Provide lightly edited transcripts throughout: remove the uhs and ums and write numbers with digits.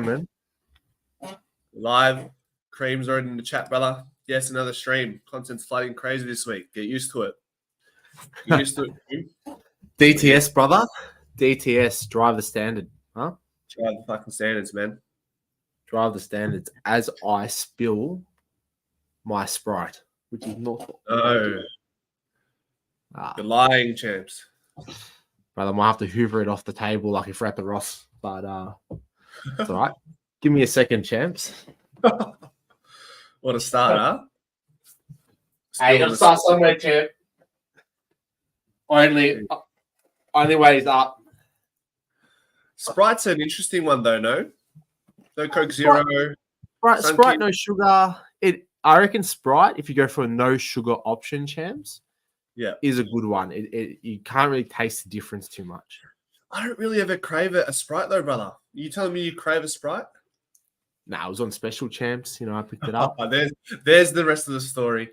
man. Live. Cream's already in the chat, brother. Yes, another stream. Content's flooding crazy this week. Get used to it. Get used to it, Cream. DTS, brother. DTS, drive the standard. Huh? Drive the fucking standards, man. Drive the standards as I spill my Sprite, which is not. No. You're lying, champs. Brother, I might have to hoover it off the table like if we're at the Ross. But it's all right. Give me a second, champs. What a start, huh? Hey, gotta start somewhere, champ. Only way is up. Sprite's an interesting one, though, no? No Coke Zero. Sprite, no sugar. I reckon Sprite, if you go for a no sugar option, champs, is a good one. You can't really taste the difference too much. I don't really ever crave a Sprite, though, brother. You telling me you crave a Sprite? Nah, it was on special, champs. I picked it up. There's the rest of the story.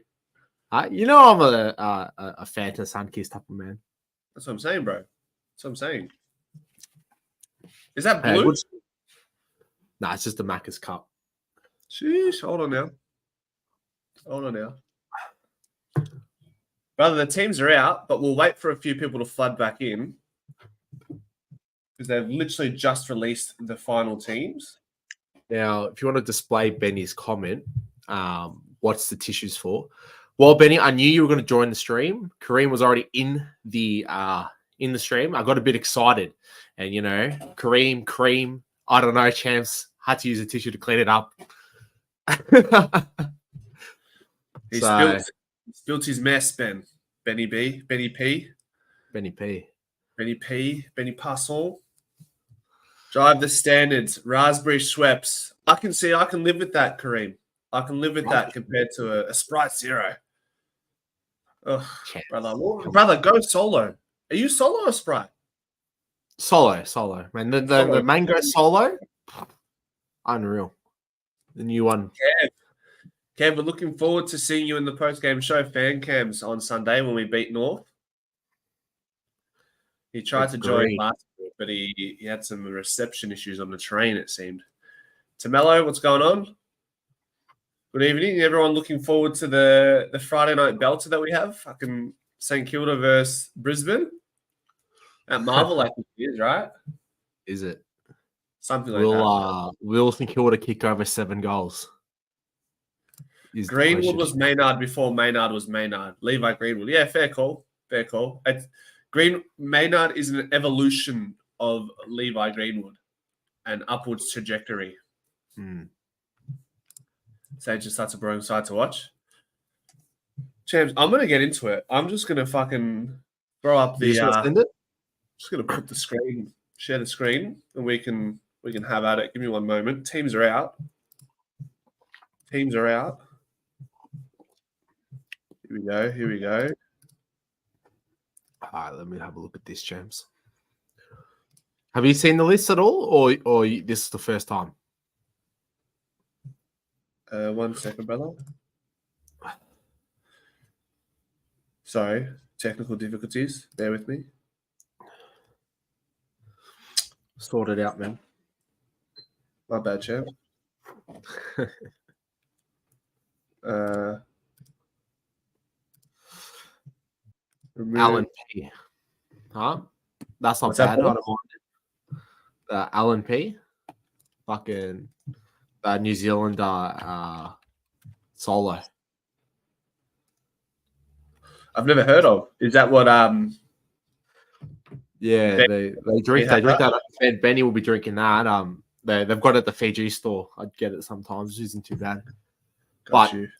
I'm a Fanta Sunkist type of man. That's what I'm saying, bro. That's what I'm saying. Is that blue? Nah, it's just a Macca's cup. Sheesh, hold on now. Brother, the teams are out, but we'll wait for a few people to flood back in because they've literally just released the final teams. Now, if you want to display Benny's comment, what's the tissues for? Well, Benny, I knew you were going to join the stream. Kareem was already in the stream. I got a bit excited, and Kareem, cream. I don't know, champs. Had to use a tissue to clean it up. He spilled his mess, Ben. Benny P. Benny Passel. Drive the standards. Raspberry Schweppes. I can live with that, Kareem. I can live with that compared to a Sprite Zero. Oh, brother, go solo. Are you solo or Sprite? Solo. Man, the mango solo, unreal. The new one. Kev, we're looking forward to seeing you in the post-game show fan cams on Sunday when we beat North. He tried to join last week, but he had some reception issues on the train, it seemed. Tamello, what's going on? Good evening. Everyone looking forward to the Friday night belter that we have. Fucking St Kilda versus Brisbane. At Marvel, I think it is, right? Is it? Something like that. Will St Kilda kick over 7 goals? Greenwood was Maynard before Maynard was Maynard. Levi Greenwood. Yeah, fair call. Maynard is an evolution of Levi Greenwood, an upwards trajectory. So just that's a boring side to watch. Champs, I'm gonna get into it. I'm just gonna fucking throw up the. Just gonna put the screen, share the screen, and we can have at it. Give me one moment. Teams are out. Here we go. All right, let me have a look at this, James. Have you seen the list at all, or this is the first time? 1 second, brother. Sorry, technical difficulties. Bear with me. Sort it out, man. My bad, champ. Alan P. Huh? That's not bad. I don't mind it. Alan P. Fucking New Zealand solo. I've never heard of. Is that what? Yeah, they drink. They drink that. Benny will be drinking that. They've got it at the Fiji store. I'd get it sometimes. It isn't too bad.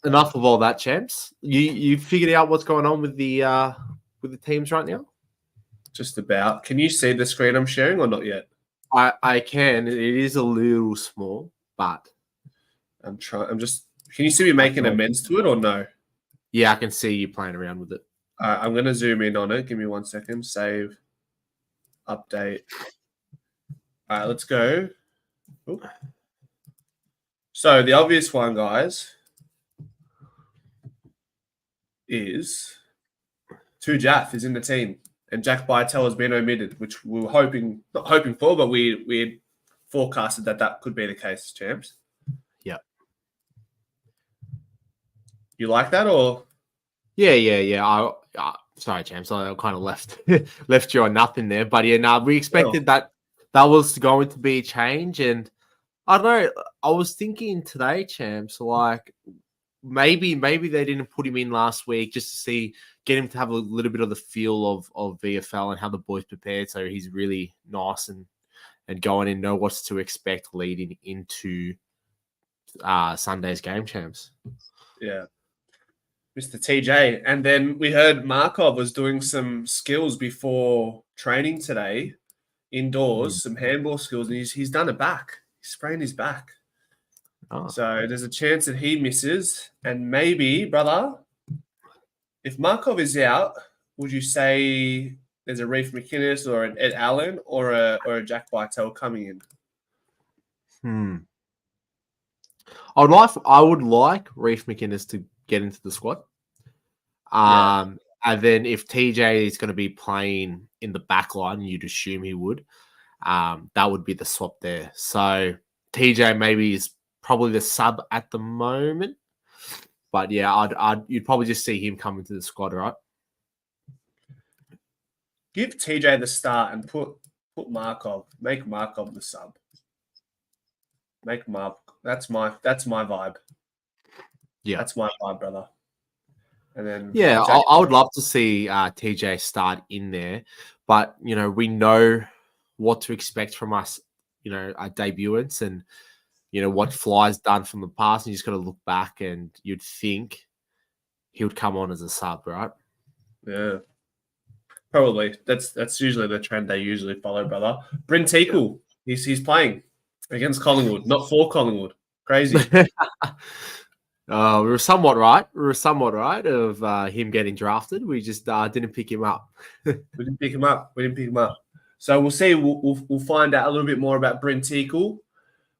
Enough of all that, champs. You figured out what's going on with the teams right now? Just about. Can you see the screen I'm sharing or not yet? I can. It is a little small, but I'm trying. Can you see me making amends to it or no? Yeah, I can see you playing around with it. I'm going to zoom in on it. Give me 1 second. Save. Update. All right, let's go. Ooh. So the obvious one, guys, is Jaff is in the team, and Jack Bytel has been omitted, which we were not hoping for, but we had forecasted that could be the case, champs. Yeah. You like that, or? Yeah. Sorry, champs. I kind of left you on nothing there, but yeah, we expected that was going to be a change, and I don't know. I was thinking today, champs, like maybe they didn't put him in last week just to get him to have a little bit of the feel of VFL and how the boys prepared, so he's really nice and going in, know what to expect leading into Sunday's game, champs. Yeah. Mr. TJ. And then we heard Markov was doing some skills before training today, indoors, some handball skills, and he's done a back. He sprained his back. Oh. So there's a chance that he misses. And maybe, brother, if Markov is out, would you say there's a Reef McInnes or an Ed Allen or a Jack Bytel coming in? I would like Reef McInnes to get into the squad. And then if TJ is going to be playing in the back line, you'd assume he would. That would be the swap there. So TJ maybe is probably the sub at the moment. But yeah, you'd probably just see him come into the squad, right? Give TJ the start and put Markov. Make Markov the sub. Make Mark. That's my vibe. Yeah, that's my vibe, brother. And then I would love to see TJ start in there, but we know what to expect from us. Our debutantes and what Fly's done from the past, and you just got to look back, and you'd think he would come on as a sub, right? Yeah, probably. That's usually the trend they usually follow, brother. Bryn Teakle, he's playing against Collingwood, not for Collingwood. Crazy. We were somewhat right. Of him getting drafted. We just didn't pick him up. We didn't pick him up. So we'll see. We'll find out a little bit more about Bryn Teakle.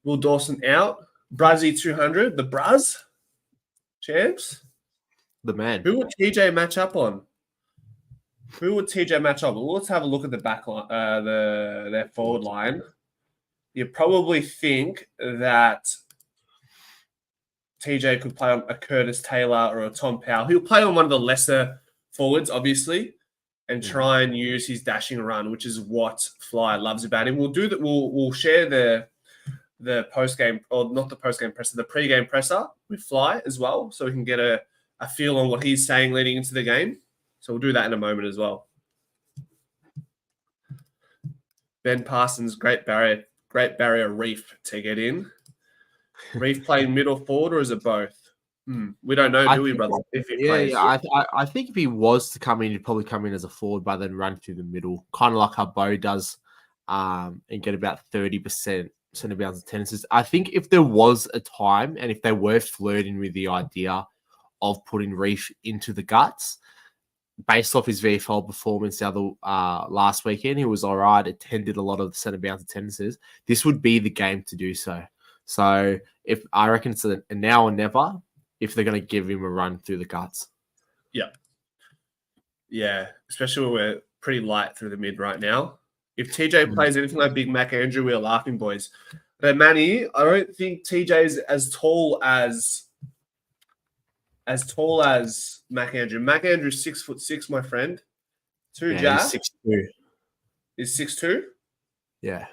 Will Dawson out? Bruzzy 200. The Bruz champs. The man. Who would TJ match up on? Well, let's have a look at the back line, their forward line. You probably think that TJ could play on a Curtis Taylor or a Tom Powell. He'll play on one of the lesser forwards, obviously, and try and use his dashing run, which is what Fly loves about him. We'll do that. We'll share the post game, or not the post game presser, the pre-game presser with Fly as well, so we can get a feel on what he's saying leading into the game. So we'll do that in a moment as well. Ben Parsons, Great Barrier Reef to get in. Reef playing middle forward, or is it both? We don't know, do we, brother? If he plays. I think if he was to come in, he'd probably come in as a forward, but then run through the middle, kind of like how Bo does, and get about 30% centre bounce attendances. I think if there was a time, and if they were flirting with the idea of putting Reef into the guts, based off his VFL performance the other last weekend, he was all right, attended a lot of the centre bounce attendances. This would be the game to do so. So if I reckon it's a now or never if they're going to give him a run through the guts. Yeah, especially when we're pretty light through the mid right now. If TJ plays anything like Big Mac Andrew, we're laughing, boys. But Manny, I don't think TJ's as tall as Mac Andrew. Mac Andrew's 6'6", my friend. He's 6'2". Is 6'2"? Yeah.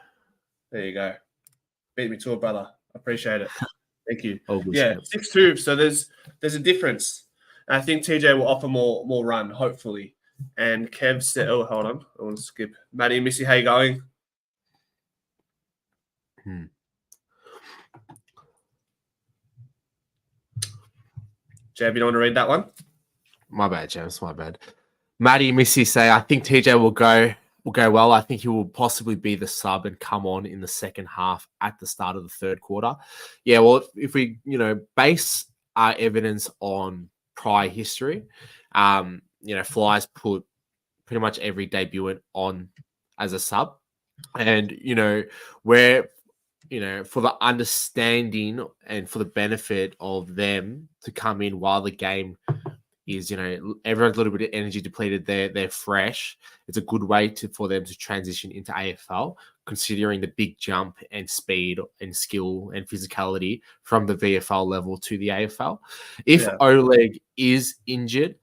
There you go. Beat me to it, brother. I appreciate it. Thank you. 6'2". So there's a difference. And I think TJ will offer more run, hopefully. And Kev said, hold on. I want to skip. Matty and Missy, how you going? Jab, you don't want to read that one? My bad, James. My bad. Matty and Missy say, I think TJ will go well. I think he will possibly be the sub and come on in the second half at the start of the third quarter. Yeah, well, if we, base our evidence on prior history, Fly's put pretty much every debutant on as a sub. And, where, for the understanding and for the benefit of them to come in while the game is, everyone's a little bit of energy depleted. They're fresh. It's a good way for them to transition into AFL. considering the big jump and speed and skill and physicality from the VFL level to the AFL. If Oleg is injured,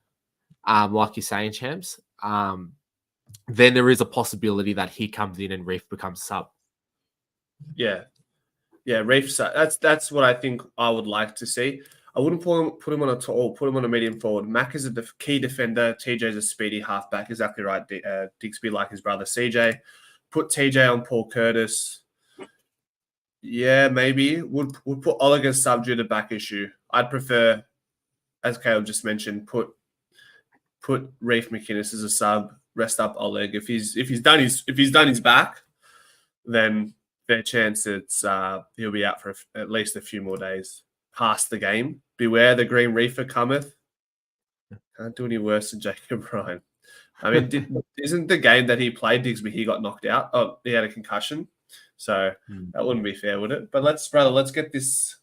like you're saying, Champs, then there is a possibility that he comes in and Reef becomes sub. Yeah, Reef. That's what I think I would like to see. I wouldn't put him on a tall, put him on a medium forward. Mac is a key defender. TJ's a speedy halfback. Exactly right. Digby like his brother CJ. Put TJ on Paul Curtis. Yeah, maybe. Would put Oleg as sub due to back issue. I'd prefer, as Caleb just mentioned, put Reef McInnes as a sub. Rest up Oleg. If he's done his back, then fair chance it's he'll be out for at least a few more days past the game. Beware the green reefer cometh. Can't do any worse than Jacob Ryan. I mean, isn't the game that he played Digsby, he got knocked out? Oh, he had a concussion. So that wouldn't be fair, would it? But let's get this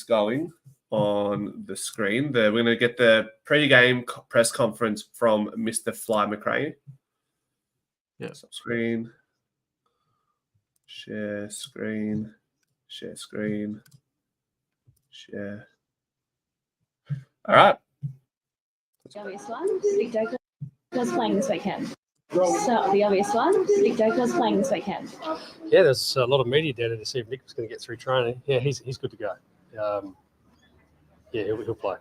going on the screen. We're going to get the pre-game press conference from Mr. Fly McRae. Yeah. Stop screen. Share screen. Share screen. Share. All right. The obvious one, Big Joker was playing this weekend. So the obvious one, Big Joker was playing this weekend. Yeah, there's a lot of media down there to see if Nick was going to get through training. Yeah, he's good to go. Yeah, he'll play.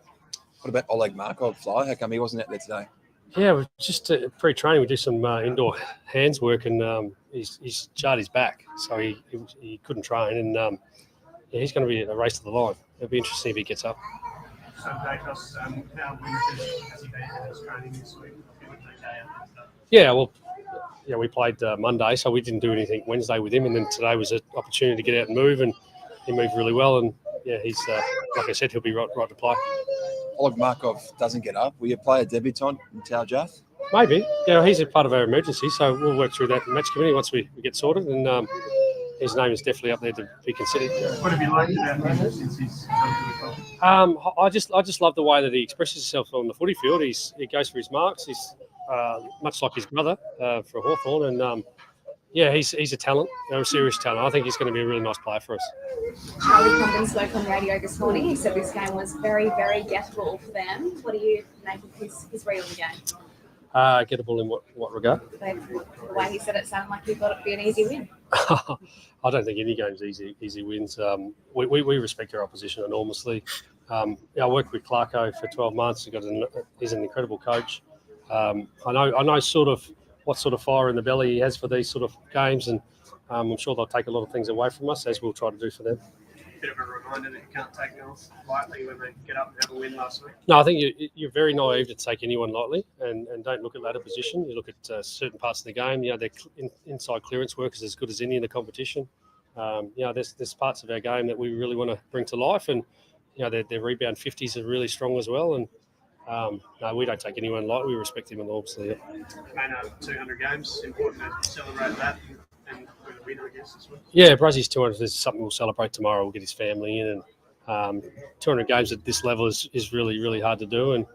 What about Oleg Markov, Fly? How come he wasn't out there today? Yeah, we just pre-training. We do some indoor hands work, and he's jarred his back, so he couldn't train. And yeah, he's going to be a race to the line. It'll be interesting if he gets up. So, Dacos, how limited has he been in his training this week? Yeah, well, yeah, we played Monday, so we didn't do anything Wednesday with him, and then today was an opportunity to get out and move, and he moved really well. And yeah, he's like I said, he'll be right to play. Oleg Markov doesn't get up. Will you play a debutant in Tau Jath? Maybe. Yeah, he's a part of our emergency, so we'll work through that match committee once we get sorted, and his name is definitely up there to be considered. What have you liked about him since he's come to the club? I just love the way that he expresses himself on the footy field. He goes for his marks. He's much like his brother for Hawthorn, and yeah, he's a talent, a serious talent. I think he's going to be a really nice player for us. Charlie Condon spoke on radio this morning. He said this game was very, very gettable for them. What do you make of his read on the game? Gettable in what regard? The way he said it sounded like he thought it'd be an easy win. I don't think any game's easy wins. We respect our opposition enormously. I worked with Clarko for 12 months. He's an incredible coach. I know sort of what sort of fire in the belly he has for these sort of games, and I'm sure they'll take a lot of things away from us, as we'll try to do for them. Bit of a reminder that you can't take girls lightly when they get up and have a win last week. No, I think you're very naive to take anyone lightly, and don't look at ladder position. You look at certain parts of the game. You know, their inside clearance work is as good as any in the competition. You know, there's parts of our game that we really want to bring to life, and you know, their rebound 50s are really strong as well. And no, we don't take anyone lightly. We respect them enormously. Playing over 200 games, important to celebrate that and with a win, I guess, as well. Yeah, Brazzy's 200 is something we'll celebrate tomorrow. We'll get his family in, and 200 games at this level is really, really hard to do. And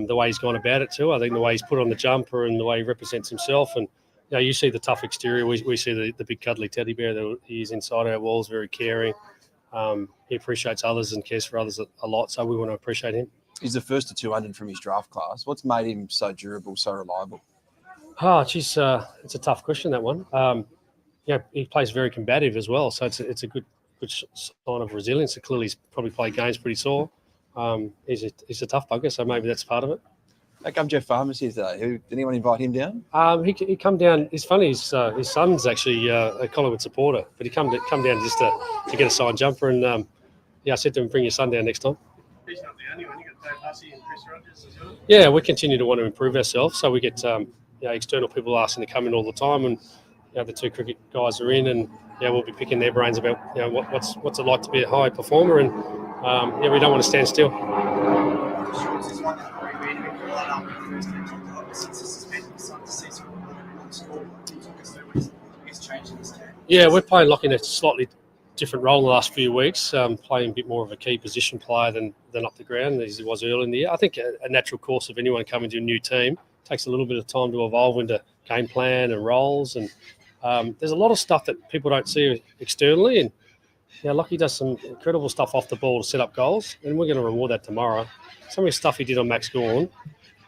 the way he's gone about it too, I think the way he's put on the jumper and the way he represents himself. And you know, you see the tough exterior. We see the big cuddly teddy bear that he is inside our walls, very caring. He appreciates others and cares for others a lot, so we want to appreciate him. He's the first to 200 from his draft class. What's made him so durable, so reliable? Oh, geez, it's a tough question, that one. Yeah, he plays very combative as well, so it's a good sign of resilience. Clearly, he's probably played games pretty sore. He's a tough bugger, so maybe that's part of it. How come Jeff Farmer's here today? Did anyone invite him down? He come down. It's funny. His son's actually a Collingwood supporter, but he come down just to get a signed jumper. And yeah, I said to him, "Bring your son down next time." He's not the only one. You got Dave Hussey and Chris Rogers as well. Yeah, we continue to want to improve ourselves, so we get external people asking to come in all the time, and the two cricket guys are in, and we'll be picking their brains about what's it like to be a high performer, and we don't want to stand still. Yeah, we're playing Lockie in a slightly different role in the last few weeks, playing a bit more of a key position player than up the ground as he was early in the year. I think a natural course of anyone coming to a new team takes a little bit of time to evolve into game plan and roles, and There's a lot of stuff that people don't see externally, and Lockie does some incredible stuff off the ball to set up goals, and we're going to reward that tomorrow. Some of the stuff he did on Max Gawn,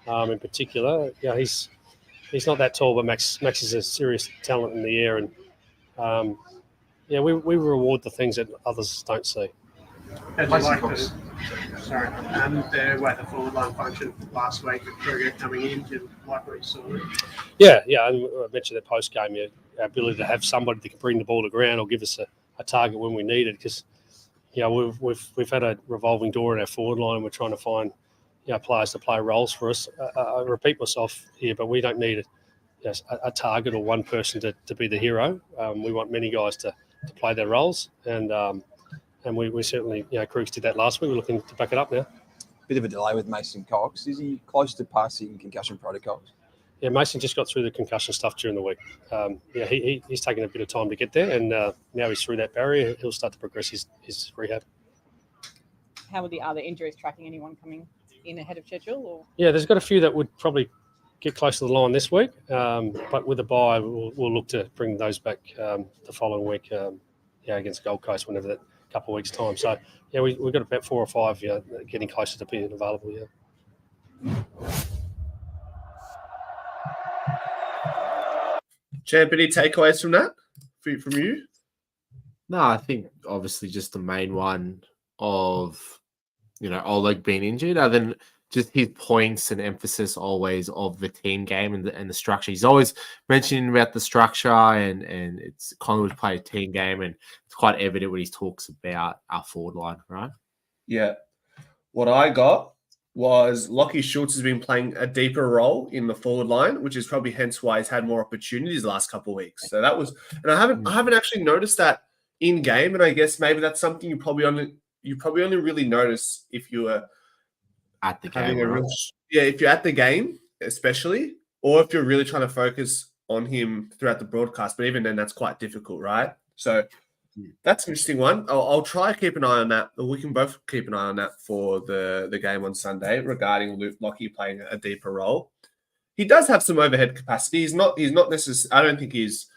in particular, he's not that tall, but Max is a serious talent in the air, and we reward the things that others don't see. How do you like the way the forward line functioned last week with Kruger coming in? Do you like what you saw? Yeah, and I mentioned that post game, our ability to have somebody that can bring the ball to ground or give us a target when we need it, because we've had a revolving door in our forward line, and we're trying to find players to play roles for us. I repeat myself here, but we don't need a target or one person to be the hero. We want many guys to play their roles, and we certainly, Krug's did that last week. We're looking to back it up now. Bit of a delay with Mason Cox. Is he close to passing concussion protocols? Yeah, Mason just got through the concussion stuff during the week. He's taken a bit of time to get there, and now he's through that barrier. He'll start to progress his rehab. How are the other injuries tracking? Anyone coming in ahead of schedule? Or? Yeah, there's got a few that would probably get close to the line this week, but with a bye, we'll look to bring those back the following week against Gold Coast, whenever that couple of weeks' time. So, we've got about 4 or 5 getting closer to being available, Champ, any takeaways from that from you? No, I think obviously just the main one of, Oleg being injured, other than just his points and emphasis always of the team game and the structure. He's always mentioning about the structure and it's Collingwood play a team game, and it's quite evident when he talks about our forward line, right? Yeah. What I got was Lockie Schultz has been playing a deeper role in the forward line, which is probably hence why he's had more opportunities the last couple of weeks. So that was, and I haven't actually noticed that in game, and I guess maybe that's something you probably only really notice if you are at the game. Right? If you're at the game, especially, or if you're really trying to focus on him throughout the broadcast. But even then, that's quite difficult, right? So that's an interesting one. I'll try to keep an eye on that. We can both keep an eye on that for the game on Sunday regarding Lockie playing a deeper role. He does have some overhead capacity. He's not necessarily. I don't think he's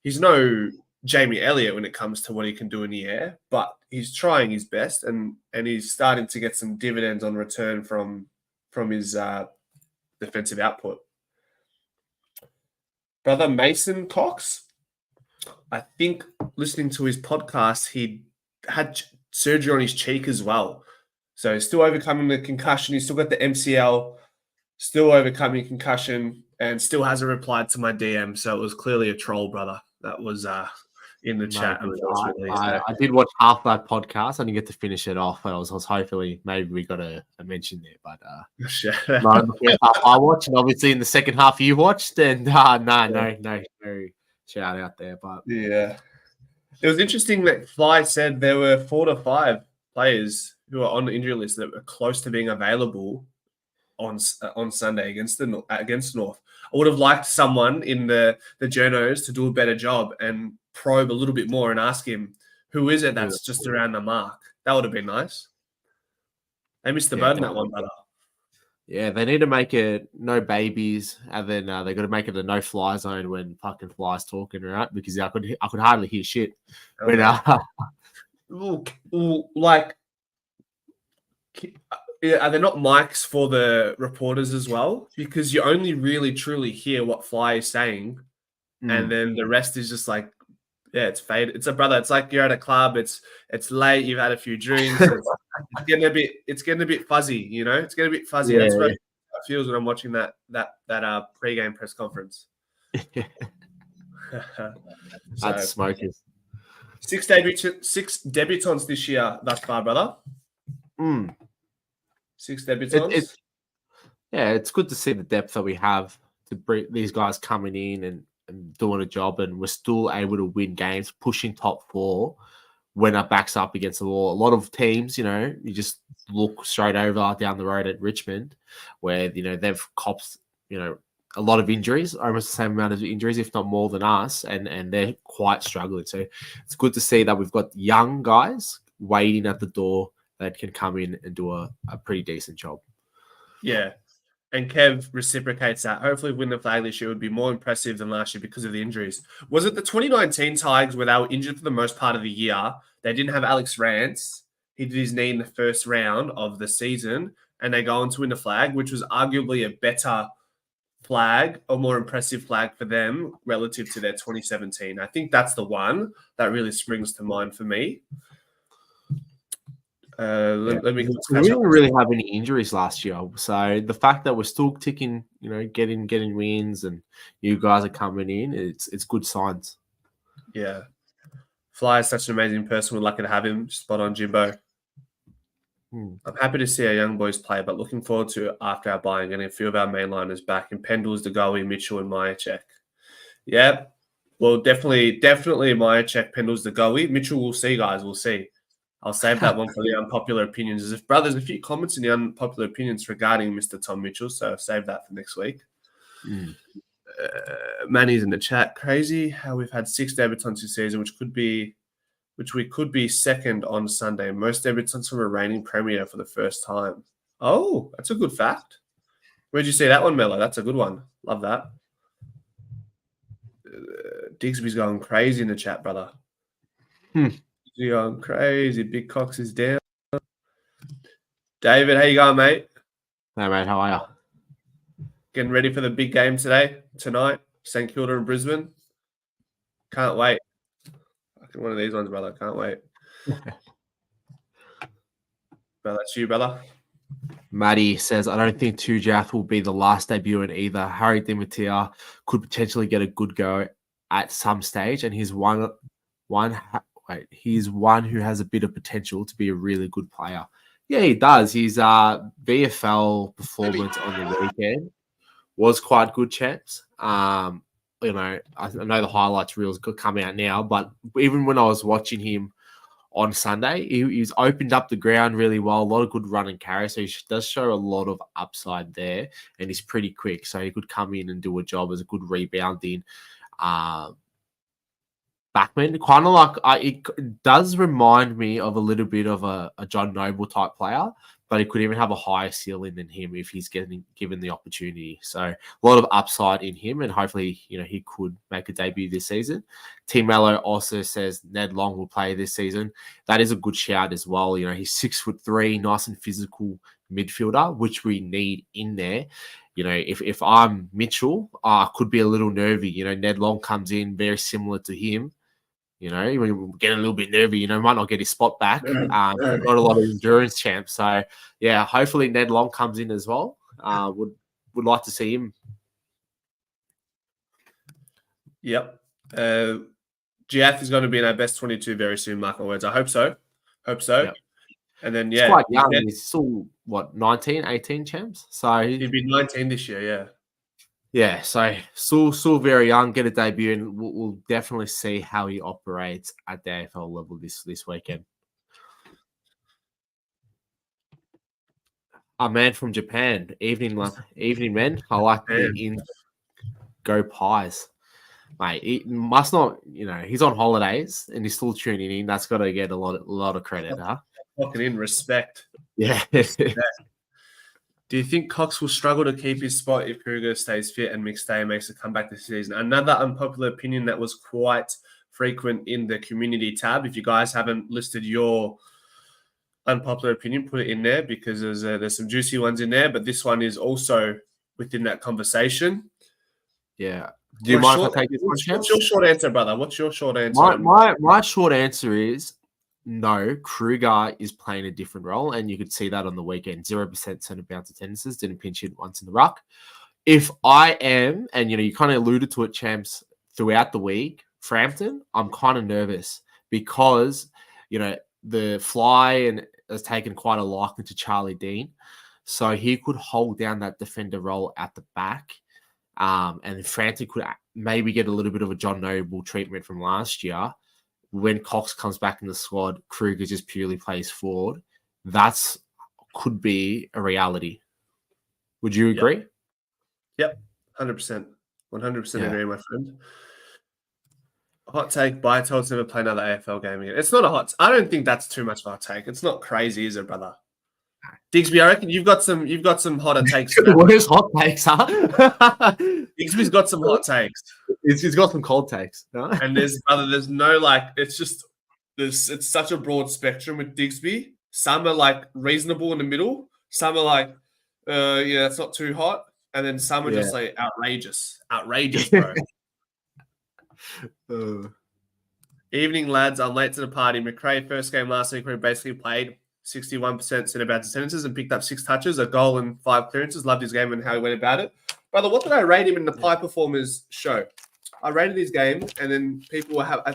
no Jamie Elliott when it comes to what he can do in the air, but he's trying his best, and he's starting to get some dividends on return from his defensive output. Brother Mason Cox, I think listening to his podcast, he had surgery on his cheek as well. So he's still overcoming the concussion. He's still got the MCL, still overcoming concussion, and still hasn't replied to my DM. So it was clearly a troll, brother. That was in the chat. I did watch half that podcast. I didn't get to finish it off. I was hopefully maybe we got a mention there, but no, the first half I watched, and obviously in the second half you watched, and no shout out there. But yeah, it was interesting that Fly said there were 4 to 5 players who are on the injury list that were close to being available on Sunday against North. I would have liked someone in the journos to do a better job and probe a little bit more and ask him who is it that's just around the mark. That would have been nice. They missed the boat in that one, brother. Yeah, they need to make it no babies, and then they got to make it a no fly zone when fucking Fly's talking, right? Because I could hardly hear shit. Okay. Like, are there not mics for the reporters as well? Because you only really truly hear what Fly is saying, and then the rest is just like, it's faded. It's it's like you're at a club. It's late. You've had a few drinks. It's getting a bit fuzzy. It's getting a bit fuzzy. That's what it feels when I'm watching that pre-game press conference. That's smokers. 6 debutants this year thus far, brother. 6 debutants. It's good to see the depth that we have to bring these guys coming in and doing a job, and we're still able to win games, pushing top 4 when our back's up against the wall. A lot of teams, you just look straight over down the road at Richmond, where they've copped a lot of injuries, almost the same amount of injuries, if not more than us, and they're quite struggling. So it's good to see that we've got young guys waiting at the door that can come in and do a pretty decent job. Yeah. And Kev reciprocates that. Hopefully win the flag this year would be more impressive than last year because of the injuries. Was it the 2019 Tigers where they were injured for the most part of the year? They didn't have Alex Rance. He did his knee in the first round of the season, and they go on to win the flag, which was arguably a better flag, a more impressive flag for them relative to their 2017. I think that's the one that really springs to mind for me. Let me We didn't really have any injuries last year, so the fact that we're still ticking, getting wins, and you guys are coming in, it's good signs. Yeah, Fly is such an amazing person. We're lucky to have him. Spot on, Jimbo. I'm happy to see our young boys play, but looking forward to after our buying getting a few of our mainliners back in Pendles, Degoe, Mitchell, and Myercheck. Yeah, well, definitely Myercheck, Pendles, Degoe. Mitchell, we'll see, guys. We'll see. I'll save that one for the unpopular opinions. There's a few comments in the unpopular opinions regarding Mr. Tom Mitchell, so save that for next week. Manny's in the chat. Crazy how we've had 6 debutants this season, which we could be second on Sunday. Most debutants from a reigning premier for the first time. Oh, that's a good fact. Where'd you see that one, Mello? That's a good one. Love that. Digsby's going crazy in the chat, brother. He's going crazy. Big Cox is down. David, how you going, mate? Hey, mate, how are you? Getting ready for the big game tonight. St Kilda and Brisbane. Can't wait. One of these ones, brother. Can't wait. Well, that's you, brother. Maddie says, I don't think Tujath will be the last debut in either. Harry Dimitia could potentially get a good go at some stage, and he's one who has a bit of potential to be a really good player. Yeah, he does. His VFL performance on the weekend was quite good, champs. I know the highlights reels could come out now, but even when I was watching him on Sunday, he's opened up the ground really well. A lot of good run and carry, so he does show a lot of upside there, and he's pretty quick, so he could come in and do a job as a good rebounding backman. Kind of like it does remind me of a little bit of a John Noble type player, but he could even have a higher ceiling than him if he's given the opportunity. So a lot of upside in him, and hopefully, he could make a debut this season. Team Mello also says Ned Long will play this season. That is a good shout as well. He's 6'3", nice and physical midfielder, which we need in there. If I'm Mitchell, I could be a little nervy. Ned Long comes in very similar to him. When getting a little bit nervy, might not get his spot back. Not a lot of endurance, champ. So, yeah, hopefully Ned Long comes in as well. Would like to see him. Yep. GF is going to be in our best 22 very soon, mark my words. I hope so. Yep. And then, yeah. He's quite young. He's still, 19, 18, champs? So he'd be 19 this year, yeah. Yeah, so still very young, get a debut, and we'll definitely see how he operates at the AFL level this weekend. A man from Japan, evening men. I like the Go Pies, mate. He must not, he's on holidays and he's still tuning in. That's got to get a lot of credit, huh? Fucking in respect. Yeah. Do you think Cox will struggle to keep his spot if Kruger stays fit and McStay makes a comeback this season? Another unpopular opinion that was quite frequent in the community tab. If you guys haven't listed your unpopular opinion, put it in there because there's some juicy ones in there, but this one is also within that conversation. Yeah. Do you mind if I take this one? What's your short answer, brother? What's your short answer? My short answer is no, Kruger is playing a different role, and you could see that on the weekend. 0% centre bounce attendances, didn't pinch it once in the ruck. If I am, and you kind of alluded to it, champs, throughout the week, Frampton, I'm kind of nervous because, the fly has taken quite a liking to Charlie Dean, so he could hold down that defender role at the back, and Frampton could maybe get a little bit of a John Noble treatment from last year. When Cox comes back in the squad, Kruger just purely plays forward. That's could be a reality. Would you agree? Yep. 100%. 100% agree, my friend. Hot take, Bytel's never play another AFL game again. It's not a hot I don't think that's too much of a hot take. It's not crazy, is it, brother? Digsby, I reckon you've got some hotter takes. than that. Where's hot takes, huh? Digsby's got some hot takes, He's got some cold takes. No? and there's no like. It's such a broad spectrum with Digsby. Some are like reasonable in the middle. Some are like, yeah, it's not too hot, and then some are just like outrageous, bro. Evening, lads. I'm late to the party. McRae, first game last week, where he basically played 61% centre-bounce sentences and picked up 6 touches, a goal and 5 clearances. Loved his game and how he went about it. Brother, what did I rate him in the Pie Performers show? I rated his game, and then people were I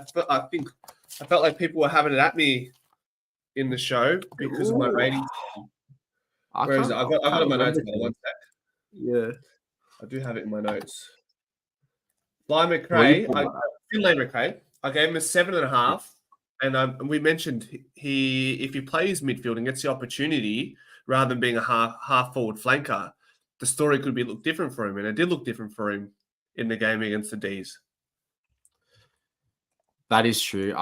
felt like people were having it at me in the show because of my ratings. Where is it? I got it in my notes. One sec. Yeah. I do have it in my notes. Finlay McRae, I gave him a 7.5. And we mentioned if he plays midfield and gets the opportunity rather than being a half forward flanker, the story could look different for him, and it did look different for him in the game against the D's. That is true.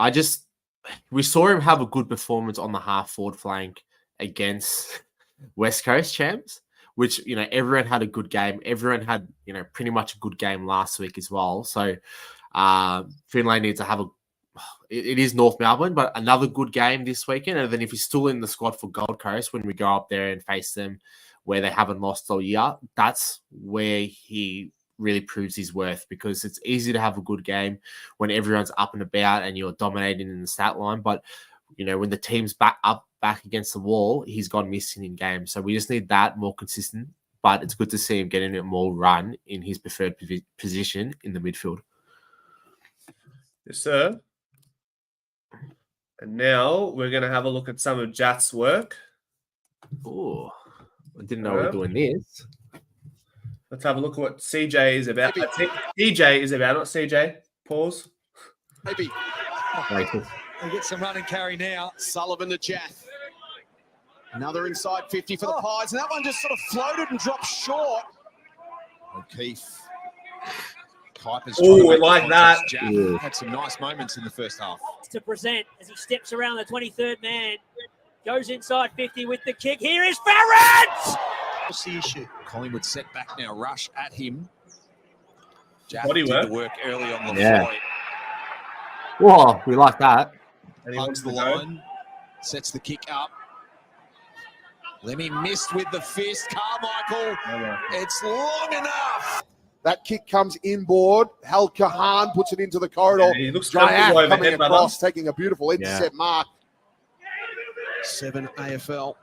We saw him have a good performance on the half forward flank against West Coast champs, which, everyone had a good game. Everyone had, pretty much a good game last week as well. So Finlay needs to have it is North Melbourne, but another good game this weekend. And then if he's still in the squad for Gold Coast, when we go up there and face them where they haven't lost all year, that's where he really proves his worth, because it's easy to have a good game when everyone's up and about and you're dominating in the stat line. But, when the team's back against the wall, he's gone missing in games. So we just need that more consistent. But it's good to see him getting a more run in his preferred position in the midfield. Yes, sir. And now we're going to have a look at some of Jat's work. Oh, I didn't know we were doing this. Let's have a look at what CJ is about. TJ is about, not CJ. Pause. Maybe. They get some run and carry now. Sullivan to Jath. Another inside 50 for the Pies, and that one just sort of floated and dropped short. O'Keefe. Oh, we like that. Yeah. Had some nice moments in the first half. To present as he steps around the 23rd man. Goes inside 50 with the kick. Here is Farrant! What's the issue? Collingwood set back now. Rush at him. Jaff Body did the work early on the flight. Whoa, we like that. Hugs the line. Sets the kick up. Lemmy missed with the fist. Carmichael. It's long enough. That kick comes inboard. Hal Kahan puts it into the corridor. He looks Giant coming across, taking a beautiful intercept mark. 7 AFL.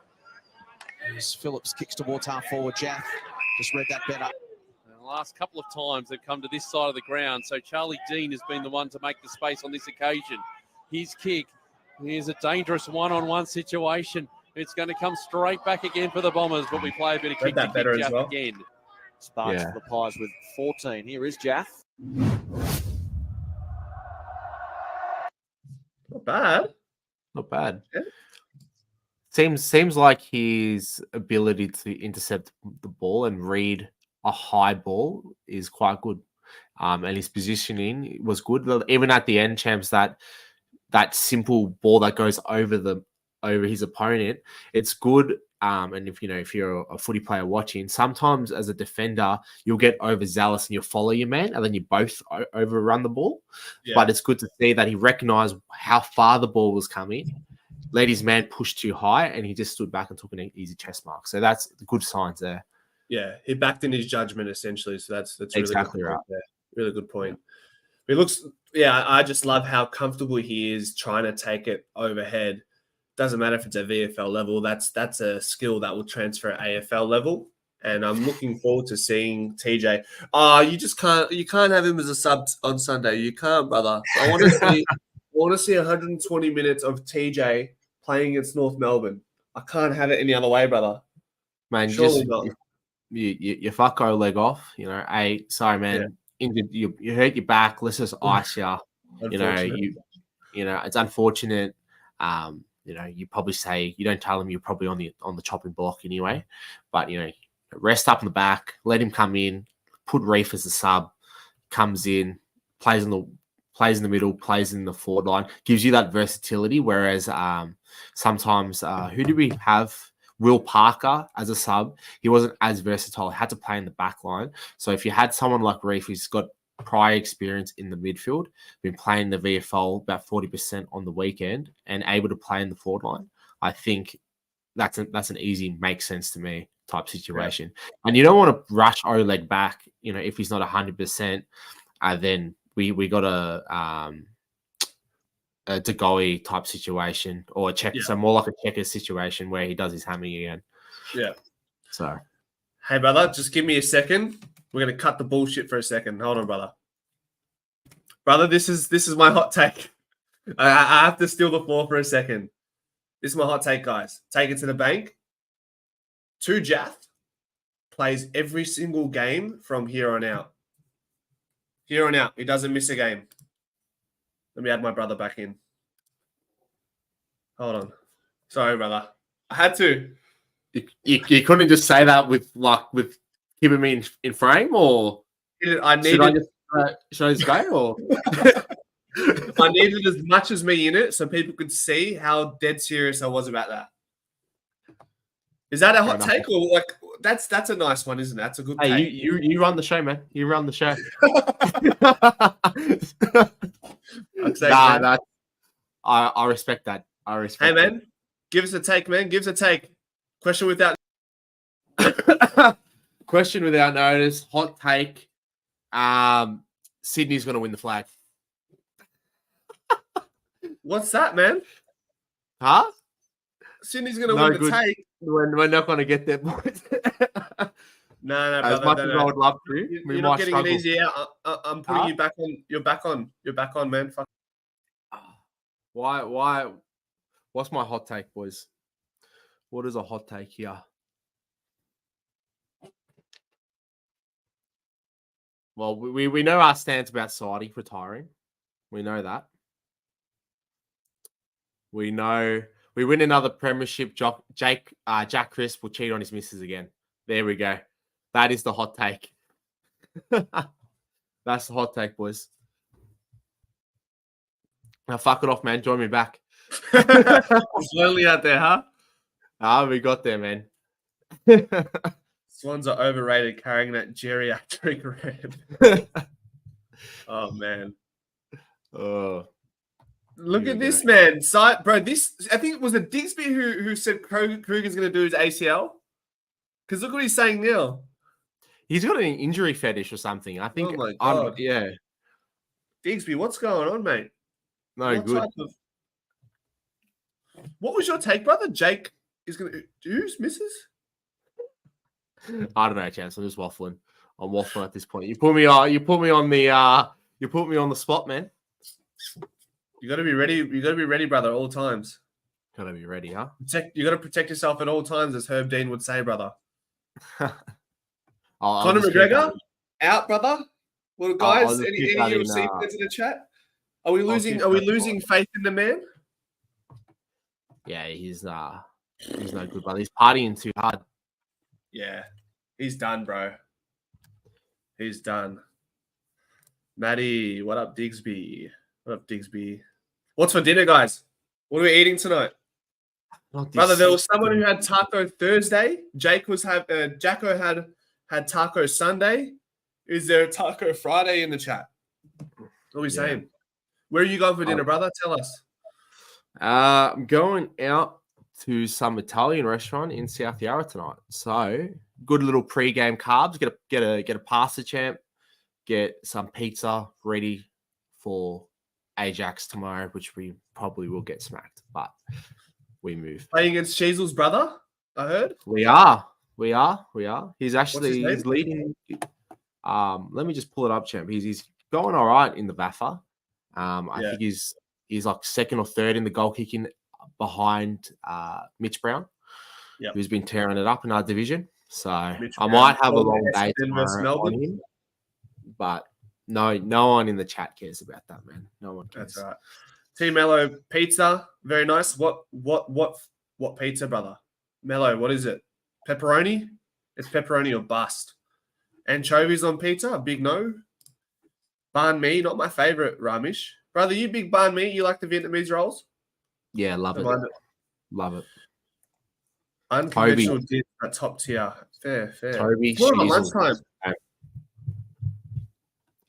As Phillips kicks towards half forward. Jaff just read that better. The last couple of times they've come to this side of the ground, so Charlie Dean has been the one to make the space on this occasion. His kick is a dangerous one-on-one situation. It's going to come straight back again for the Bombers, but we play a bit of kick to kick Jaff again. Sparks for the Pies with 14. Here is Jaff. Not bad. Not bad. Yeah. Seems like his ability to intercept the ball and read a high ball is quite good. And his positioning was good. Even at the end, champs, that simple ball that goes over his opponent, it's good. And if you're a footy player watching, sometimes as a defender, you'll get overzealous and you'll follow your man, and then you both overrun the ball. Yeah. But it's good to see that he recognized how far the ball was coming, let his man push too high, and he just stood back and took an easy chest mark. So that's the good signs there. Yeah, he backed in his judgment essentially. So that's really exactly good right. There. Really good point. It looks, I just love how comfortable he is trying to take it overhead. Doesn't matter if it's a VFL level. That's a skill that will transfer at AFL level. And I'm looking forward to seeing TJ. You can't have him as a sub on Sunday. You can't, brother. I want to see 120 minutes of TJ playing against North Melbourne. I can't have it any other way, brother. Man, surely not. You fuck our leg off. Sorry, man. Yeah. Injured, you hurt your back. Let's just ice you. It's unfortunate. You probably say, you don't tell him you're probably on the chopping block anyway. But rest up in the back, let him come in, put Reef as a sub, comes in, plays in the middle, plays in the forward line, gives you that versatility. Whereas sometimes, who do we have? Will Parker as a sub, he wasn't as versatile. He had to play in the back line. So if you had someone like Reef who's got prior experience in the midfield, been playing the VFL about 40% on the weekend and able to play in the forward line, I think that's an easy makes sense to me type situation. Yeah. And you don't want to rush Oleg back, if he's not 100%, then we got a Degoe type situation or a check, so more like a checker situation where he does his hammering again. Yeah. So, hey brother, just give me a second. We're gonna cut the bullshit for a second. Hold on, brother. Brother, this is my hot take. I have to steal the floor for a second. This is my hot take, guys. Take it to the bank. Jaff plays every single game from here on out. Here on out, he doesn't miss a game. Let me add my brother back in. Hold on. Sorry, brother. I had to. You couldn't just say that with keeping me in frame, or should I just go? Or I needed as much as me in it so people could see how dead serious I was about that. Is that a hot take, or that's a nice one, isn't it? That's a good take. You run the show, man. You run the show. I respect that. Hey, man, give us a take, man. Give us a take. Question without notice. Hot take. Sydney's going to win the flag. What's that, man? Huh? Sydney's going to win the take. We're not going to get there, boys. No, as brother, much as I would love to, you're not getting it easy out. I'm putting you back on. You're back on. You're back on, man. Fuck. Why? What's my hot take, boys? What is a hot take here? Well, we know our stance about Saudi retiring. We know that. We know we win another premiership. Jack Crisp will cheat on his missus again. There we go. That is the hot take. That's the hot take, boys. Now fuck it off, man. Join me back. It's lonely out there, huh? We got there, man. Swans are overrated carrying that geriatric red. Oh, man. Oh. Look at this, man. Bro, I think it was it Digsby who said Kruger's going to do his ACL. Because look what he's saying now. He's got an injury fetish or something. I think. Oh, my God. Yeah. Digsby, what's going on, mate? No, good. What was your take, brother? Jake is going to do who's misses? I don't know, Chance. I'm just waffling. I'm waffling at this point. You put me on the spot, man. You got to be ready. You got to be ready, brother, at all times. Got to be ready, huh? You got to protect yourself at all times, as Herb Dean would say, brother. Conor McGregor out, brother. Well, guys, any UFC fans in the chat? Are we losing? Are we losing faith in the man? Yeah, he's no good, brother. He's partying too hard. Yeah, he's done, bro. He's done. Maddie, what up, Digsby? What up, Digsby? What's for dinner, guys? What are we eating tonight? Brother, there was someone who had Taco Thursday. Jacko had Taco Sunday. Is there a Taco Friday in the chat? What are we saying? Where are you going for dinner, brother? Tell us. I'm going out to some Italian restaurant in South Yarra tonight. So good little pre-game carbs. Get a pasta champ. Get some pizza ready for Ajax tomorrow, which we probably will get smacked, but we move. Playing against Sheasel's brother, I heard. We are. He's leading. Let me just pull it up, champ. He's going all right in the VAFA. I think he's like second or third in the goal kicking behind Mitch Brown, who's been tearing it up in our division. So I might have a long day tomorrow on him, but no one in the chat cares about that, man. No one cares. That's all right. Team Mello pizza, very nice. What pizza, brother? Mello, what is it? Pepperoni? It's pepperoni or bust. Anchovies on pizza, a big no. Banh mi, not my favorite, Ramesh. Brother, you big banh mi? You like the Vietnamese rolls? Yeah, love it. Love it. Unconventional dish at top tier. Fair. Toby More about Sheasel lunchtime.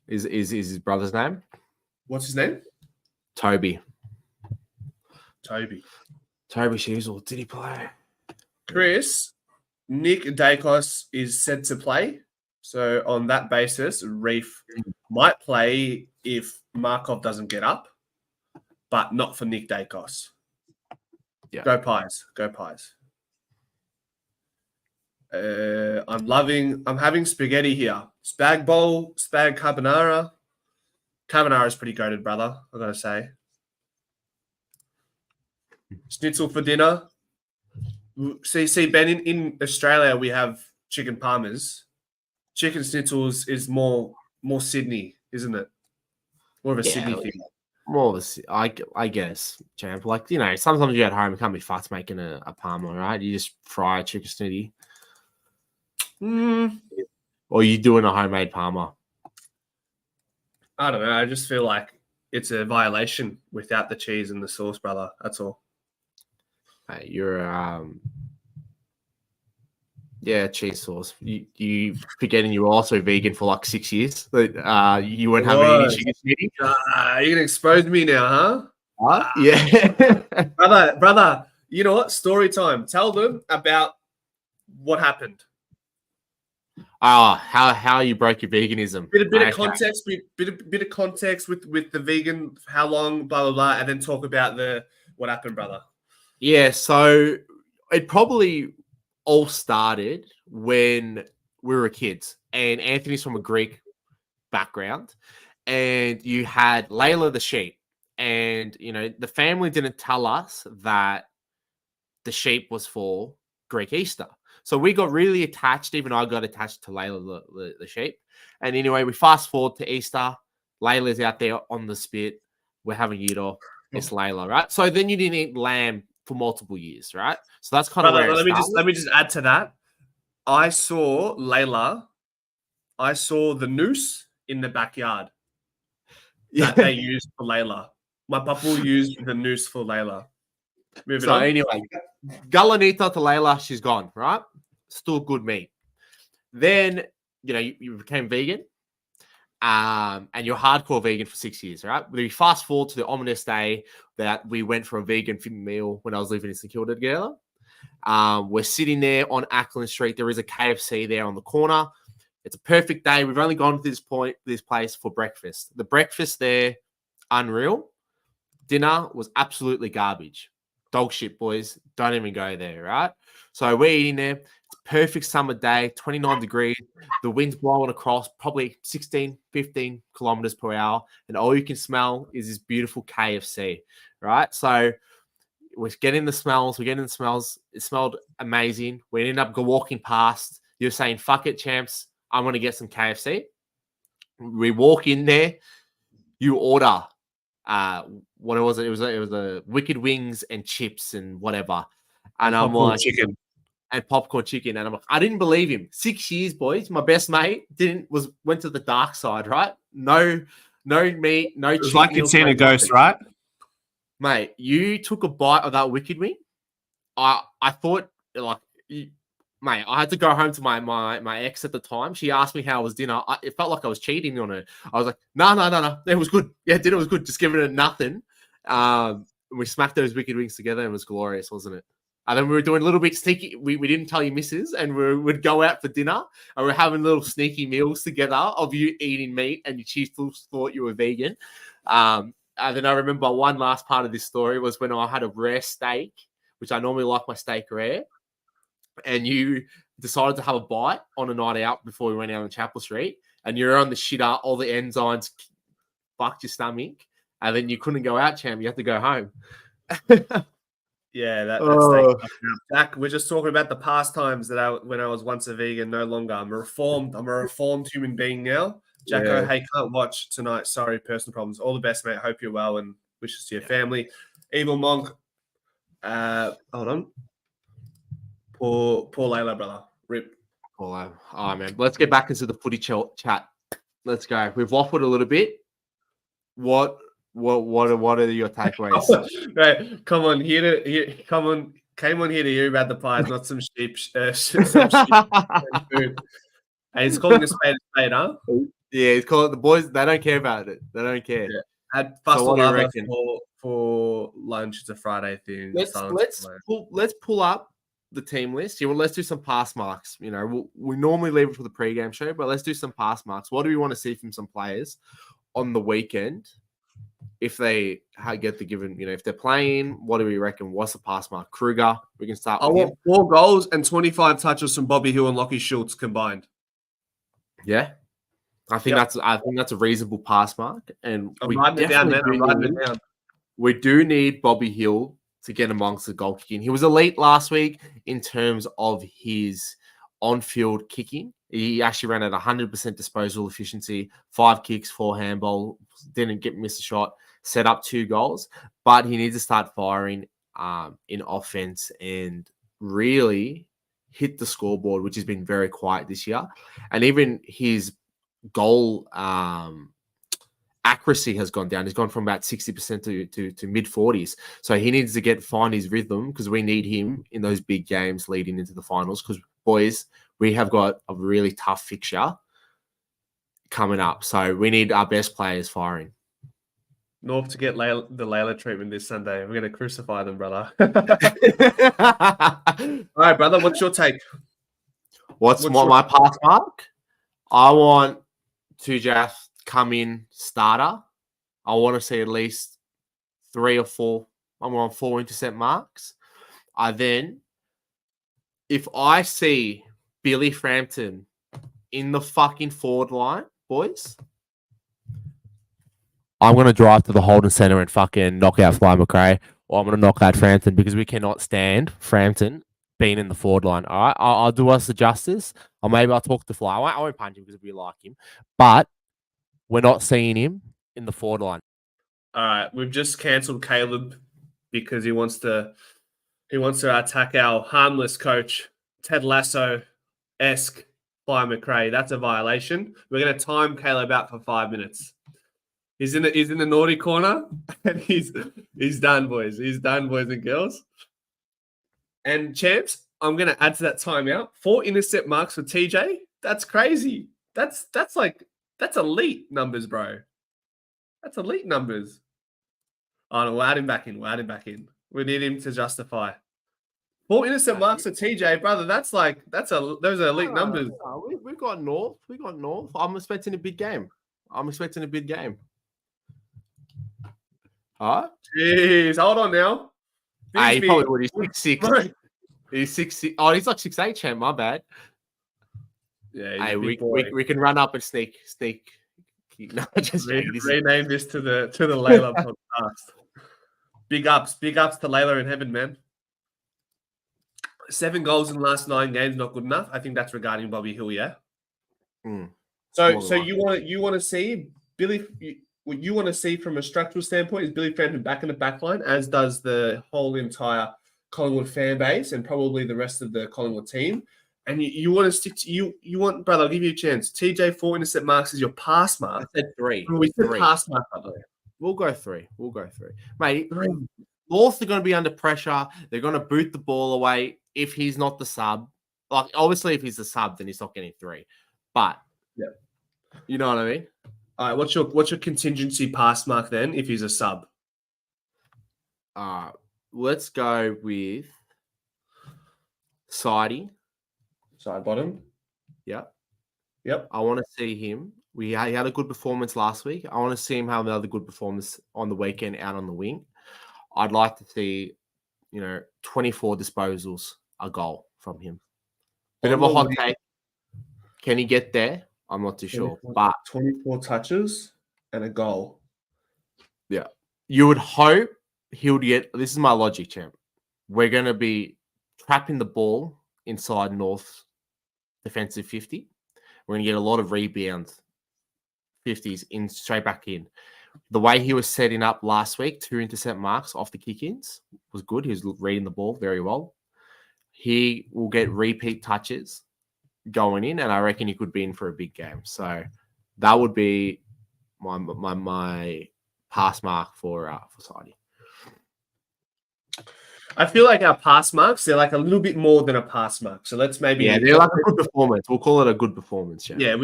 is his brother's name. What's his name? Toby Toby. Did he play? Chris, Nick Dacos is said to play. So on that basis, Reef might play if Markov doesn't get up, but not for Nick Dacos. Yeah. Go Pies. I'm having spaghetti here. Spag bowl, spag carbonara. Carbonara is pretty goated, brother, I gotta say. Schnitzel for dinner. See, Ben, in Australia, we have chicken parmas. Chicken schnitzels is more Sydney, isn't it? More of a Sydney thing. More of a, I guess, champ. Like, you know, sometimes you're at home, you can't be fast making a parma, right? You just fry a chicken snitty. Or you doing a homemade parma. I don't know. I just feel like it's a violation without the cheese and the sauce, brother. That's all. Hey, you're cheese sauce. You forgetting you were also vegan for like 6 years. You weren't having any chicken snitty. You're gonna expose me now, huh? What? Yeah. brother. You know what? Story time. Tell them about what happened. How you broke your veganism. Bit of context. Bit of context with the vegan. How long? Blah blah blah, and then talk about what happened, brother. Yeah. So it probably all started when we were kids, and Anthony's from a Greek background, and you had Layla the sheep, and you know the family didn't tell us that the sheep was for Greek Easter. So we got really attached. Even I got attached to Layla, the sheep. And anyway, we fast forward to Easter. Layla's out there on the spit. We're having Yiddo. It's Layla, right? So then you didn't eat lamb for multiple years, right? So that's kind of where let me just add to that. I saw Layla. I saw the noose in the backyard that they used for Layla. My papa used the noose for Layla. Moving on. Anyway, Galanita to Layla, she's gone, right? Still good meat. Then, you know, you became vegan, and you're hardcore vegan for 6 years, right? We fast forward to the ominous day that we went for a vegan meal when I was living in St Kilda together. We're sitting there on Ackland Street. There is a KFC there on the corner. It's a perfect day. We've only gone to this place for breakfast. The breakfast there, unreal. Dinner was absolutely garbage. Dog shit, boys. Don't even go there, right? So we're eating there. It's a perfect summer day, 29 degrees. The wind's blowing across probably 16, 15 kilometers per hour. And all you can smell is this beautiful KFC, right? So we're getting the smells. It smelled amazing. We ended up walking past. You're saying, fuck it, champs. I'm going to get some KFC. We walk in there. You order what was it? It was a wicked wings and chips and whatever. And I'm like, chicken and popcorn chicken. And I'm like, I didn't believe him. 6 years, boys. My best mate went to the dark side, right? No meat, no. It was like you'd seen a ghost, right? Mate, you took a bite of that wicked wing. I thought like, mate, I had to go home to my ex at the time. She asked me how was dinner. It felt like I was cheating on her. I was like, no. It was good. Yeah, dinner was good. Just giving it nothing. We smacked those wicked wings together and it was glorious, wasn't it? And then we were doing a little bit sneaky. We didn't tell you missus, and we'd go out for dinner and we're having little sneaky meals together of you eating meat and you thought you were vegan. And then I remember one last part of this story was when I had a rare steak, which I normally like my steak rare. And you decided to have a bite on a night out before we went out on Chapel Street, and you're on the shitter, all the enzymes fucked your stomach, and then you couldn't go out, champ. You had to go home. Yeah, that's Jack. We're just talking about the pastimes when I was once a vegan, no longer. I'm a reformed human being now. Jacko, Yeah. Hey, can't watch tonight. Sorry, personal problems. All the best, mate. Hope you're well and wishes to your family. Evil Monk. Hold on. Poor Layla, brother. Rip. All right, man. Let's get back into the footy chat. Let's go. We've waffled a little bit. What are your takeaways? Right, come on, Came on here to hear about the Pies, not some sheep, some sheep food. And he's calling a spade, huh? Yeah, he's calling the boys. They don't care about it. They don't care. Yeah. Had So what do you Fastalava reckon? for lunch. It's a Friday thing. Let's pull up the team list. Yeah, well, let's do some pass marks. You know, we normally leave it for the pregame show, but let's do some pass marks. What do we want to see from some players on the weekend? If they get the given, you know, if they're playing, what do we reckon? What's the pass mark? Kruger, we can start. I with want him. 4 goals and 25 touches from Bobby Hill and Lockie Schultz combined. Yeah, I think that's a reasonable pass mark, and I'm writing it down, man. I'm writing it down. We do need Bobby Hill to get amongst the goal kicking. He was elite last week in terms of his on-field kicking. He actually ran at 100% disposal efficiency, 5 kicks, 4 handball, didn't miss a shot, set up 2 goals. But he needs to start firing in offense and really hit the scoreboard, which has been very quiet this year. And even his goal accuracy has gone down. He's gone from about 60% to mid 40s. So he needs to find his rhythm because we need him in those big games leading into the finals. Because boys, we have got a really tough fixture coming up. So we need our best players firing. North to get the Layla treatment this Sunday. We're going to crucify them, brother. All right, brother. What's your take? What's my pass mark? I want Tujath come in starter. I want to see at least 3 or 4. I'm on 4 intercept marks. If I see Billy Frampton in the fucking forward line, boys, I'm going to drive to the Holden Centre and fucking knock out Fly McRae, or I'm going to knock out Frampton because we cannot stand Frampton being in the forward line. All right, I'll do us the justice. Or maybe I'll talk to Fly. I won't punch him because we like him, but we're not seeing him in the forward line. All right, we've just cancelled Caleb because he wants to attack our harmless coach, Ted Lasso-esque Fly McRae. That's a violation. We're going to time Caleb out for 5 minutes. He's in the naughty corner, and he's done, boys. He's done, boys and girls. And champs, I'm going to add to that timeout 4 intercept marks for TJ. That's crazy. That's elite numbers, bro. That's elite numbers. Oh no, we'll add him back in. We need him to justify. 4 intercept marks for TJ, brother. Those are elite numbers. We've got North. I'm expecting a big game. Huh? Jeez, hold on now. He probably would. He's 6'6". He's 6'6". Oh, he's like 6'8", champ. My bad. Yeah, we can run up and sneak. No, just rename this to the Layla podcast. Big ups to Layla in heaven, man. 7 goals in the last 9 games, not good enough. I think that's regarding Bobby Hill, yeah. So you want to see Billy? What you want to see from a structural standpoint is Billy Frampton back in the back line, as does the whole entire Collingwood fan base and probably the rest of the Collingwood team. And you want to stick to you want, brother, I'll give you a chance. TJ 4 intercept marks is your pass mark. I said 3. We said pass mark, brother. We'll go 3. Mate, North are going to be under pressure. They're going to boot the ball away if he's not the sub. Like, obviously, if he's the sub, then he's not getting 3. But, yeah, you know what I mean? All right, what's your contingency pass mark then if he's a sub? Let's go with Sidey. Side bottom. Yep. I want to see him. He had a good performance last week. I want to see him have another good performance on the weekend out on the wing. I'd like to see, 24 disposals, a goal from him. Bit of a hot take. Can he get there? I'm not too sure. But 24 touches and a goal. Yeah. You would hope he would get. This is my logic, champ. We're going to be trapping the ball inside North's defensive 50. We're going to get a lot of rebound 50s in straight back in. The way he was setting up last week, 2 intercept marks off the kick-ins was good. He was reading the ball very well. He will get repeat touches going in, and I reckon he could be in for a big game. So that would be my pass mark for Sidey. I feel like our pass marks, they're like a little bit more than a pass mark. So let's maybe they're like a good performance. We'll call it a good performance. Yeah,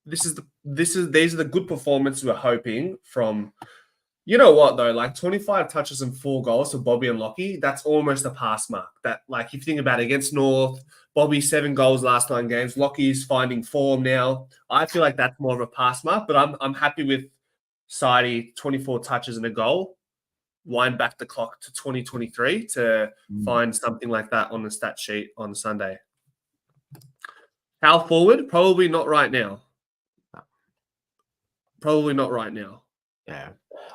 these are the good performances we're hoping from. You know what though? Like 25 touches and 4 goals for Bobby and Lockie. That's almost a pass mark. That, like, if you think about it, against North, Bobby 7 goals last 9 games. Lockie's finding form now. I feel like that's more of a pass mark, but I'm happy with Sidey 24 touches and a goal. Wind back the clock to 2023 to find something like that on the stat sheet on Sunday. How forward? Probably not right now. Probably not right now. Yeah.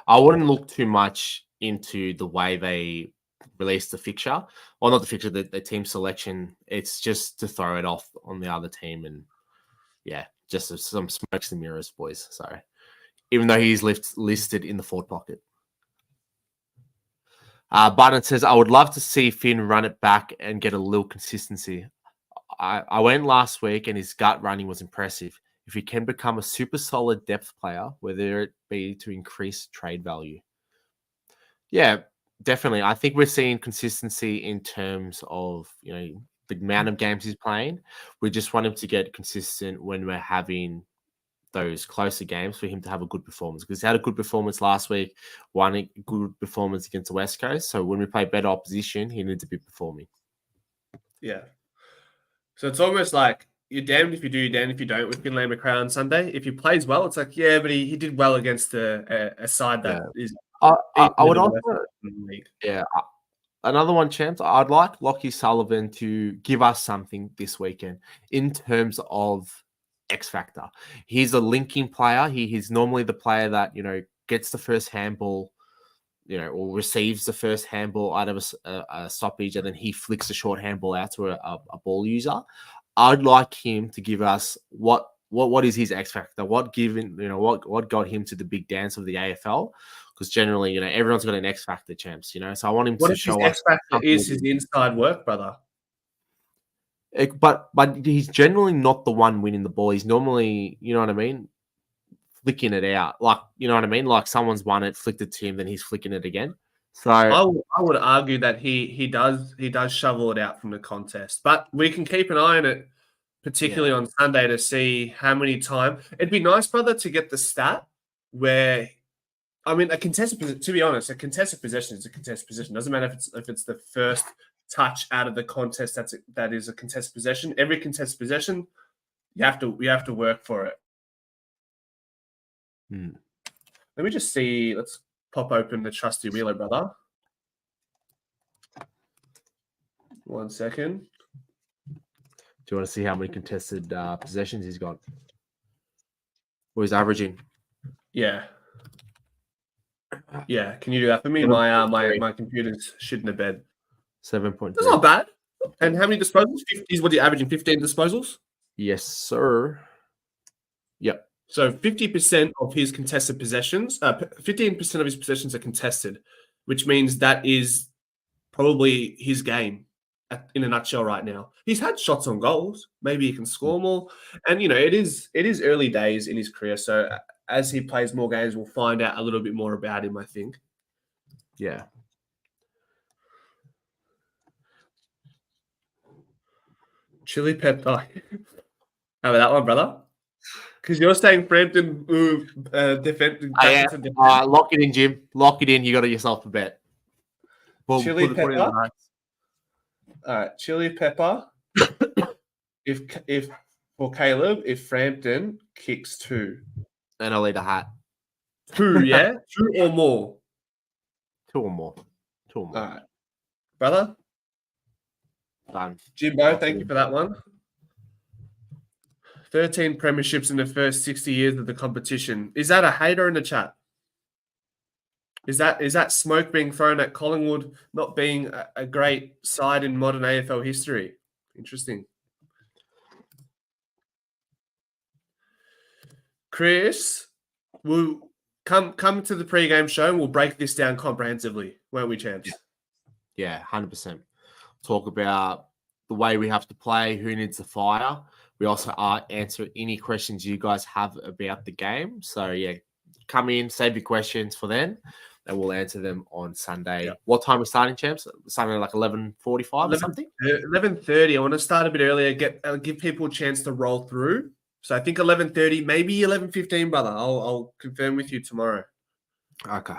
I wouldn't look too much into the way they release the fixture. Well, not the fixture, the team selection. It's just to throw it off on the other team. And yeah, just some smokes and mirrors, boys. Sorry. Even though he's listed in the forward pocket. Barnett says, I would love to see Finn run it back and get a little consistency. I went last week and his gut running was impressive. If he can become a super solid depth player, whether it be to increase trade value. Yeah, definitely. I think we're seeing consistency in terms of, the amount of games he's playing. We just want him to get consistent when we're having those closer games for him to have a good performance, because he had a good performance last week, one good performance against the West Coast. So when we play better opposition, he needs to be performing. Yeah. So it's almost like you're damned if you do, you're damned if you don't with Finlay McRae on Sunday. If he plays well, it's like, yeah, but he did well against a side that is. I would also, another one, Champs. I'd like Lockie Sullivan to give us something this weekend in terms of X factor. He's a linking player. He's normally the player that gets the first handball, or receives the first handball out of a stoppage, and then he flicks a short handball out to a ball user. I'd like him to give us what is his X factor? What got him to the big dance of the AFL? Because generally, everyone's got an X factor, Champs. So I want him to show us. What X factor is his inside work, brother. But he's generally not the one winning the ball. He's normally, you know what I mean, flicking it out. Like, you know what I mean? Like someone's won it, flicked it to him, then he's flicking it again. So I would argue that he does shovel it out from the contest. But we can keep an eye on it, particularly on Sunday, to see how many times. It'd be nice, brother, to get the stat where, I mean, to be honest, a contested possession is a contested possession. Doesn't matter if it's the first touch out of the contest that is a contested possession. Every contested possession, we have to work for it. Let me just see. Let's pop open the trusty Wheeler, brother. 1 second. Do you want to see how many contested possessions he's got? Or he's averaging? Yeah. Yeah. Can you do that for me? My computer's shitting the bed. 7.3. That's not bad. And how many disposals? 50 what are you averaging? 15 disposals? Yes, sir. Yep. So 50% of his contested possessions, 15% of his possessions are contested, which means that is probably his game in a nutshell right now. He's had shots on goals. Maybe he can score more. And, it is early days in his career. So as he plays more games, we'll find out a little bit more about him, I think. Yeah. Chili pepper. How about that one, brother? Because you're saying Frampton defend. Lock it in, Jim. Lock it in. You got yourself a bet. Chili pepper. All right, chili pepper. if for Caleb, if Frampton kicks 2, then I'll eat a hat. 2, yeah, 2 or more. 2 or more. 2 or more. All right, brother. Done. Jimbo, thank you for that one. 13 premierships in the first 60 years of the competition. Is that a hater in the chat? Is that smoke being thrown at Collingwood not being a great side in modern AFL history? Interesting. Chris, we'll come to the pre-game show and we'll break this down comprehensively, won't we, Champs? Yeah, 100%. Talk about the way we have to play, who needs the fire. We also answer any questions you guys have about the game. So, yeah, come in, save your questions for then. and we'll answer them on Sunday. Yep. What time are we starting, champs? Something like 11:45 or something? 11:30. I want to start a bit earlier, give people a chance to roll through. So I think 11:30, maybe 11:15, brother. I'll confirm with you tomorrow. Okay.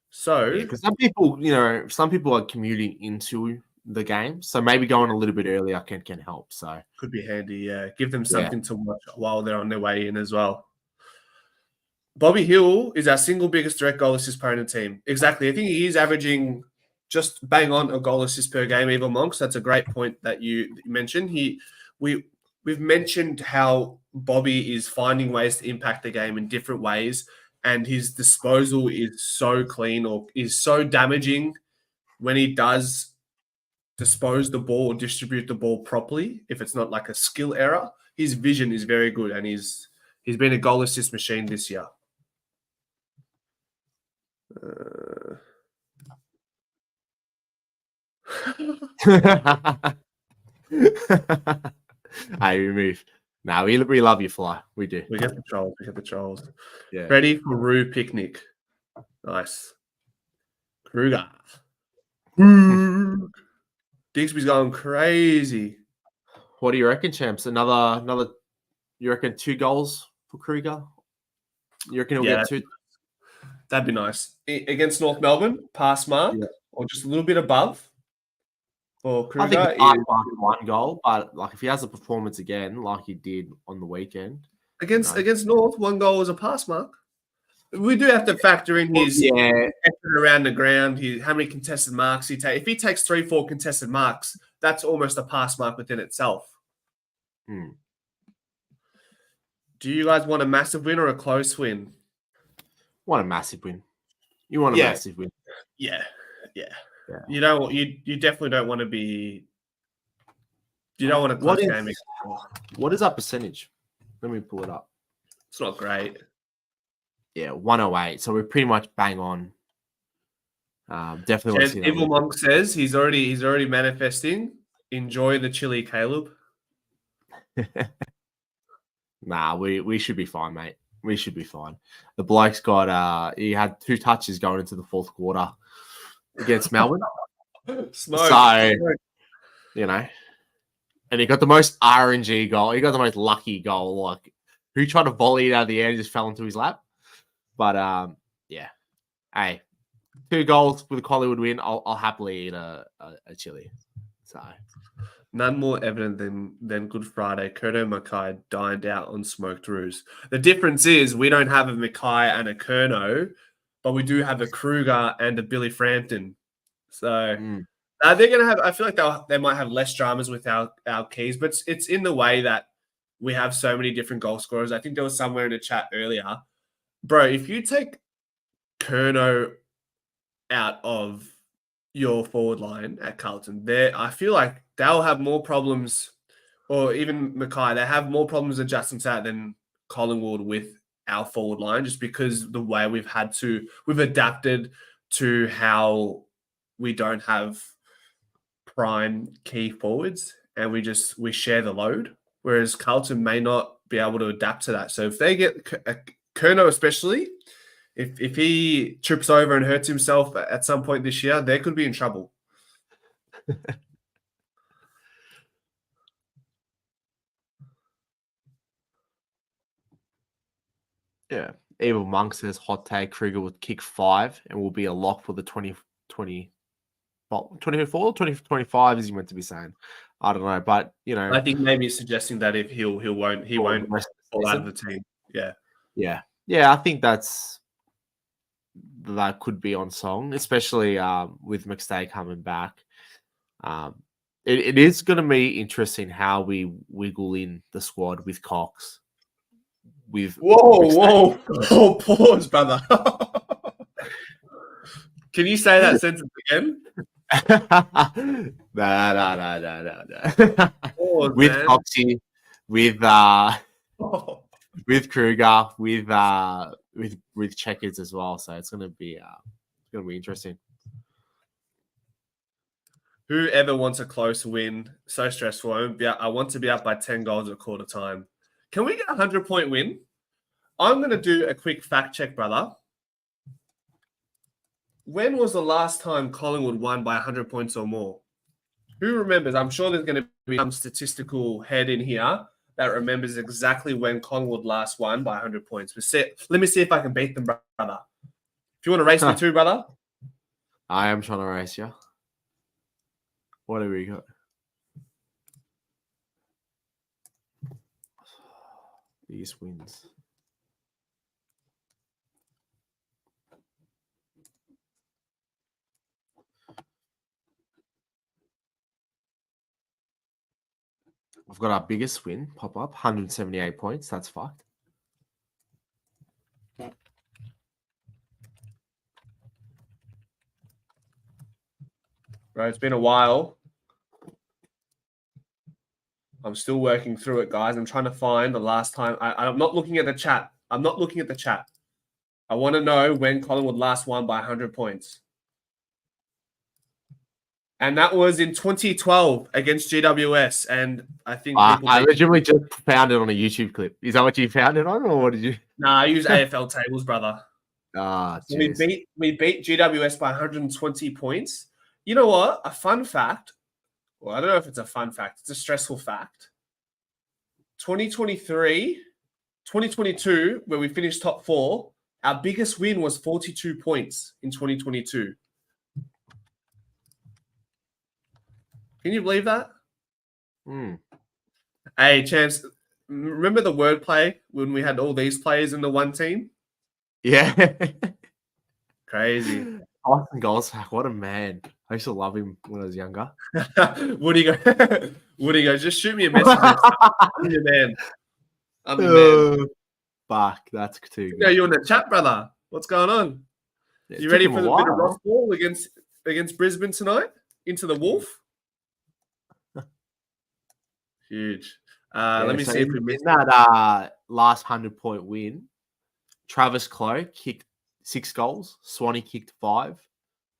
So, because some people are commuting into the game, so maybe going a little bit earlier can help. So could be handy. Yeah, give them something to watch while they're on their way in as well. Bobby Hill is our single biggest direct goal assist player in the team. Exactly. I think he is averaging just bang on a goal assist per game, Evil Monks. That's a great point that you mentioned. We've mentioned how Bobby is finding ways to impact the game in different ways, and his disposal is so clean or is so damaging when he does dispose the ball or distribute the ball properly. If it's not like a skill error, his vision is very good, and he's been a goal assist machine this year. Hey, we move. No, we love you, Fly. We do. We get the trolls. Yeah. Ready for Roo picnic. Nice. Kruger. Digsby's going crazy. What do you reckon, champs? Another. You reckon 2 goals for Kruger? You reckon he'll get 2? That'd be nice. Against North Melbourne, pass mark, or just a little bit above. Or Kruger, I think he 1 goal, but like if he has a performance again, like he did on the weekend against North, 1 goal is a pass mark. We do have to factor in his effort around the ground. How many contested marks he takes. If he takes 3-4 contested marks, that's almost a pass mark within itself. Do you guys want a massive win or a close win? Want a massive win. You want a massive win. Yeah. You don't. You definitely don't want to be. You don't want a close game. What is our percentage? Let me pull it up. It's not great. Yeah, 108. So we're pretty much bang on. Definitely want to see that. Evil Monk says he's already manifesting. Enjoy the chili, Caleb. Nah, we should be fine, mate. We should be fine. The bloke's got he had 2 touches going into the 4th quarter against Melbourne. So, and he got the most RNG goal. He got the most lucky goal. Like, who tried to volley it out of the air and just fell into his lap. But yeah. Hey, 2 goals with a Collingwood win. I'll happily eat a chili. So. None more evident than Good Friday. Curto Mackay dined out on smoked roos. The difference is we don't have a Mackay and a Curno, but we do have a Kruger and a Billy Frampton. So they're going to have, I feel like they might have less dramas with our keys, but it's in the way that we have so many different goal scorers. I think there was somewhere in the chat earlier. Bro, if you take Curno out of your forward line at Carlton, I feel like they'll have more problems, or even Mackay, they have more problems adjusting to that than Collingwood with our forward line, just because the way we've adapted to how we don't have prime key forwards, and we share the load, whereas Carlton may not be able to adapt to that. So if they get Curno especially, if he trips over and hurts himself at some point this year, they could be in trouble. Yeah. Evil Monk says hot take Kruger would kick 5 and will be a lock for the 2024 or 2025 as you meant to be saying. I don't know, but I think maybe suggesting that if he won't fall out of the team. Yeah. I think that could be on song, especially with McStay coming back. It is going to be interesting how we wiggle in the squad with Cox. Whoa, pause, brother. Can you say that sentence again? No. Pause, with man. Coxie, with Kruger, with Checkers as well. So it's gonna be interesting. Whoever wants a close win, so stressful. I want to be up by 10 goals at quarter time. Can we get a 100-point win? I'm going to do a quick fact check, brother. when was the last time Collingwood won by 100 points or more? Who remembers? I'm sure there's going to be some statistical head in here that remembers exactly when Collingwood last won by 100 points. Let me see if I can beat them, brother. If you want to race me too, brother. I am trying to race you. What have we got? Biggest wins. We've got our biggest win pop up, 178 points. That's fucked. Right, it's been a while. I'm still working through it, guys. I'm trying to find the last time. I'm not looking at the chat. I'm not looking at the chat. I want to know when Collingwood last won by 100 points. And that was in 2012 against GWS. And I think I legitimately just found it on a YouTube clip. Is that what you found it on, or what did you? Nah, I use AFL tables, brother. So we beat GWS by 120 points. You know what? A fun fact. Well, I don't know if it's a fun fact. It's a stressful fact. 2022, where we finished top 4, our biggest win was 42 points in 2022. Can you believe that? Hey, Chance, remember the wordplay when we had all these players in the one team? Yeah. Crazy. Austin Goldsack, what a man. I used to love him when I was younger. Woody goes, just shoot me a message. I'm your man. I'm your man. Fuck, that's too good. Yeah, you're in the chat, brother. What's going on? Yeah, you ready for the bit of rough ball against Brisbane tonight? Into the Wolf? Huge. Let me see if we missed that last 100-point win. Travis Clough kicked 6 goals. Swanee kicked 5.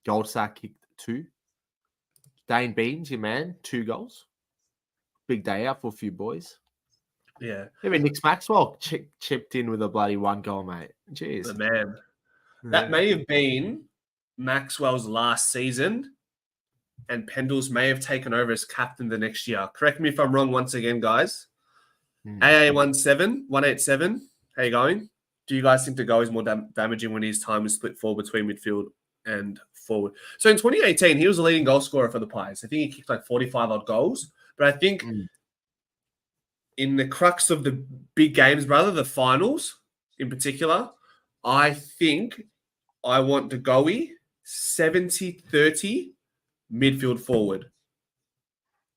Goldsack kicked 2. Dane Beams, your man, 2 goals. Big day out for a few boys. Yeah. Even Nick Maxwell chipped in with a bloody 1 goal, mate. Jeez. The man. That may have been Maxwell's last season, and Pendles may have taken over as captain the next year. Correct me if I'm wrong once again, guys. AA187, how you going? Do you guys think the goal is more damaging when his time is split 4 between midfield and forward? So in 2018, he was the leading goal scorer for the Pies. I think he kicked like 45 odd goals. But I think in the crux of the big games, brother, the finals in particular, I think I want De Goey 70-30 midfield forward.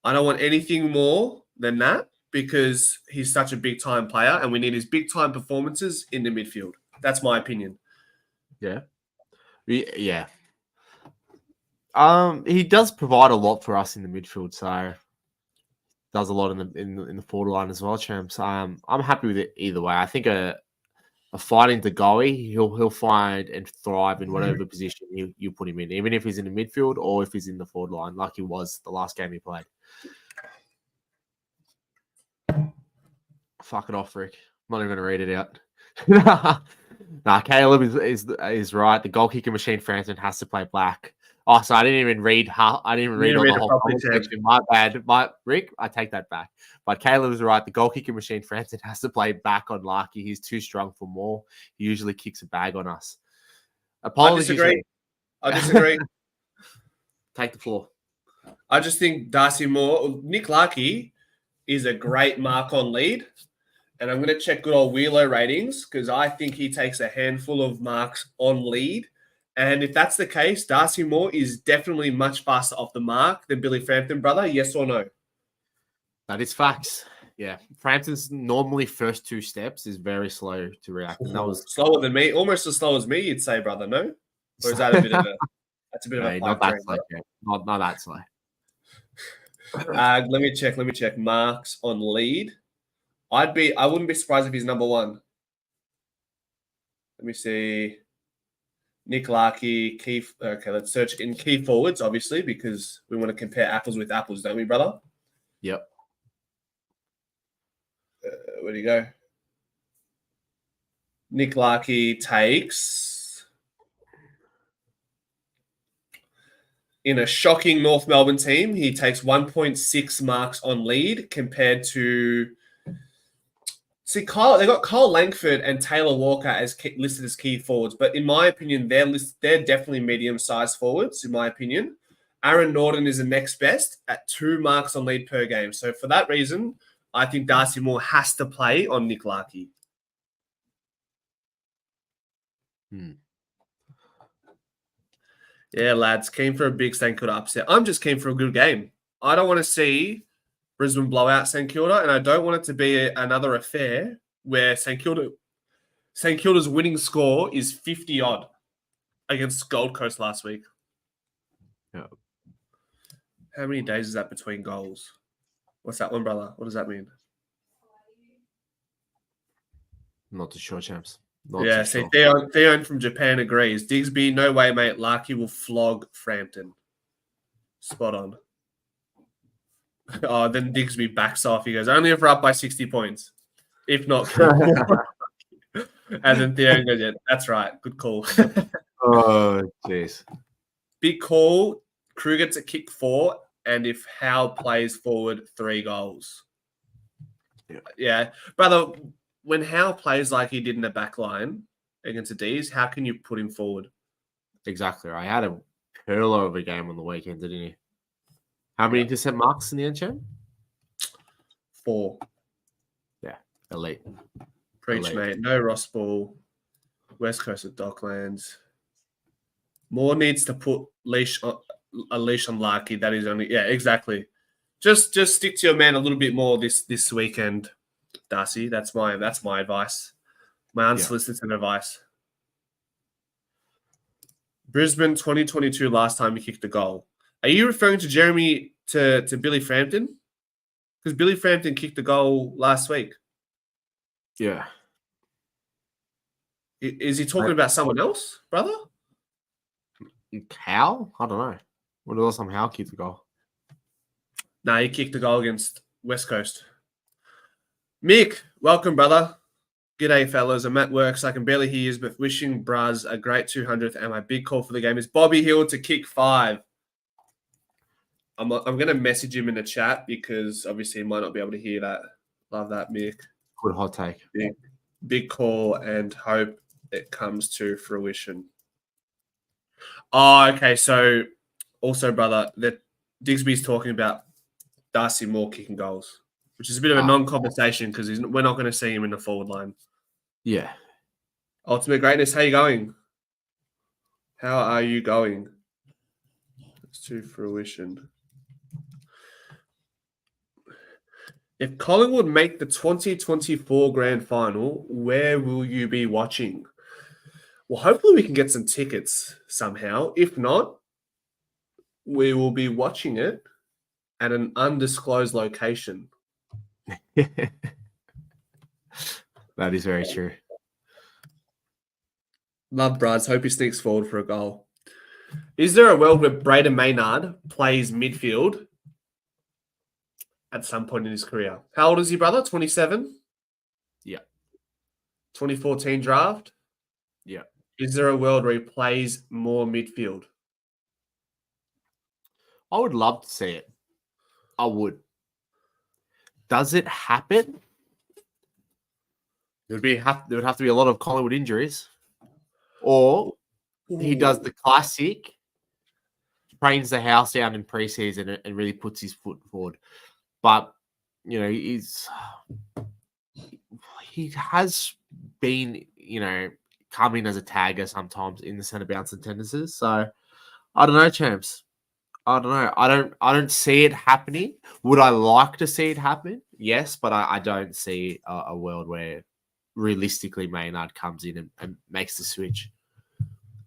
I don't want anything more than that because he's such a big time player and we need his big time performances in the midfield. That's my opinion. Yeah. Yeah. He does provide a lot for us in the midfield, so does a lot in the forward line as well, champs. I'm happy with it either way. I think a fighting De Goey, he'll find and thrive in whatever position you put him in, even if he's in the midfield or if he's in the forward line, like he was the last game he played. Fuck it off, Rick. I'm not even gonna read it out. Nah, Caleb is right. The goal kicking machine Frampton has to play black. Oh, so I didn't even read all the whole comment section. My bad. Rick, I take that back. But Caleb is right. The goal kicking machine Frampton has to play back on Larky. He's too strong for more. He usually kicks a bag on us. Apologies. I disagree. Take the floor. I just think Darcy Moore, Nick Larky is a great mark on lead. And I'm going to check good old Wheelo ratings because I think he takes a handful of marks on lead. And if that's the case, Darcy Moore is definitely much faster off the mark than Billy Frampton, brother. Yes or no? That is facts. Yeah. Frampton's normally first 2 steps is very slow to react. And that was slower than me. Almost as slow as me, you'd say, brother, no? Or is that a bit of a that's a bit of a not that slow. Not that slow. Let me check. Marks on lead. I wouldn't be surprised if he's number 1. Let me see. Nick Larky, key. Okay, let's search in key forwards, obviously, because we want to compare apples with apples, don't we, brother? Yep. Where do you go? Nick Larky takes in a shocking North Melbourne team, he takes 1.6 marks on lead compared to. See, they got Kyle Langford and Taylor Walker as listed as key forwards, but in my opinion, they're definitely medium-sized forwards. In my opinion, Aaron Norton is the next best at 2 marks on lead per game. So for that reason, I think Darcy Moore has to play on Nick Larkey. Yeah, lads, keen for a big St Kilda upset. I'm just keen for a good game. I don't want to see Brisbane blow out St Kilda, and I don't want it to be another affair where St Kilda's winning score is 50-odd against Gold Coast last week. Yeah. How many days is that between goals? What's that one, brother? What does that mean? Not too sure, champs. Yeah, see, Theon from Japan agrees. Digsby, no way, mate. Larkey will flog Frampton. Spot on. Oh, then Digsby backs off. He goes, only if we're up by 60 points. If not, and then Theon goes, yeah, that's right. Good call. Oh, jeez. Big call. Crew gets a kick 4, and if Howe plays forward, 3 goals. Yeah. Brother, when Howe plays like he did in the back line against the D's, how can you put him forward? Exactly. I had a pearler of a game on the weekend, didn't he? How many intercept marks in the end, champ? 4. Yeah, elite. Preach, elite. mate. No Ross Ball. West Coast of Docklands. Moore needs to put a leash on Larkey. That is only, yeah, exactly. Just stick to your man a little bit more this weekend, Darcy. That's my advice. My unsolicited advice. Brisbane 2022 last time he kicked a goal. Are you referring to Jeremy to Billy Frampton? Because Billy Frampton kicked a goal last week. Yeah. Is he talking about someone else, brother? Howe? I don't know. When was the last time Howe kicked a goal? No, he kicked a goal against West Coast. Mick, welcome, brother. G'day, fellas. I'm at work, so I can barely hear you, but wishing Braz a great 200th, and my big call for the game is Bobby Hill to kick 5. I'm going to message him in the chat because obviously he might not be able to hear that. Love that, Mick. Good hot take. Big call and hope it comes to fruition. Oh, okay. So also, brother, that Digsby's talking about Darcy Moore kicking goals, which is a bit of a non-conversation because we're not going to see him in the forward line. Yeah. Ultimate Greatness, how you going? How are you going? It's to fruition. If Collingwood make the 2024 grand final, where will you be watching? Well, hopefully we can get some tickets somehow. If not, we will be watching it at an undisclosed location. That is very true. Love Brads. Hope he sneaks forward for a goal. Is there a world where Braden Maynard plays midfield at some point in his career? How old is he, brother? 27? Yeah. 2014 draft? Yeah. Is there a world where he plays more midfield? I would love to see it. I would. Does it happen? There would have to be a lot of Collingwood injuries. Or he does the classic, trains the house down in preseason and really puts his foot forward. But, you know, he has been, you know, coming as a tagger sometimes in the centre bounce and tendencies. So I don't know, champs. I don't know. I don't see it happening. Would I like to see it happen? Yes, but I don't see a world where realistically Maynard comes in and makes the switch,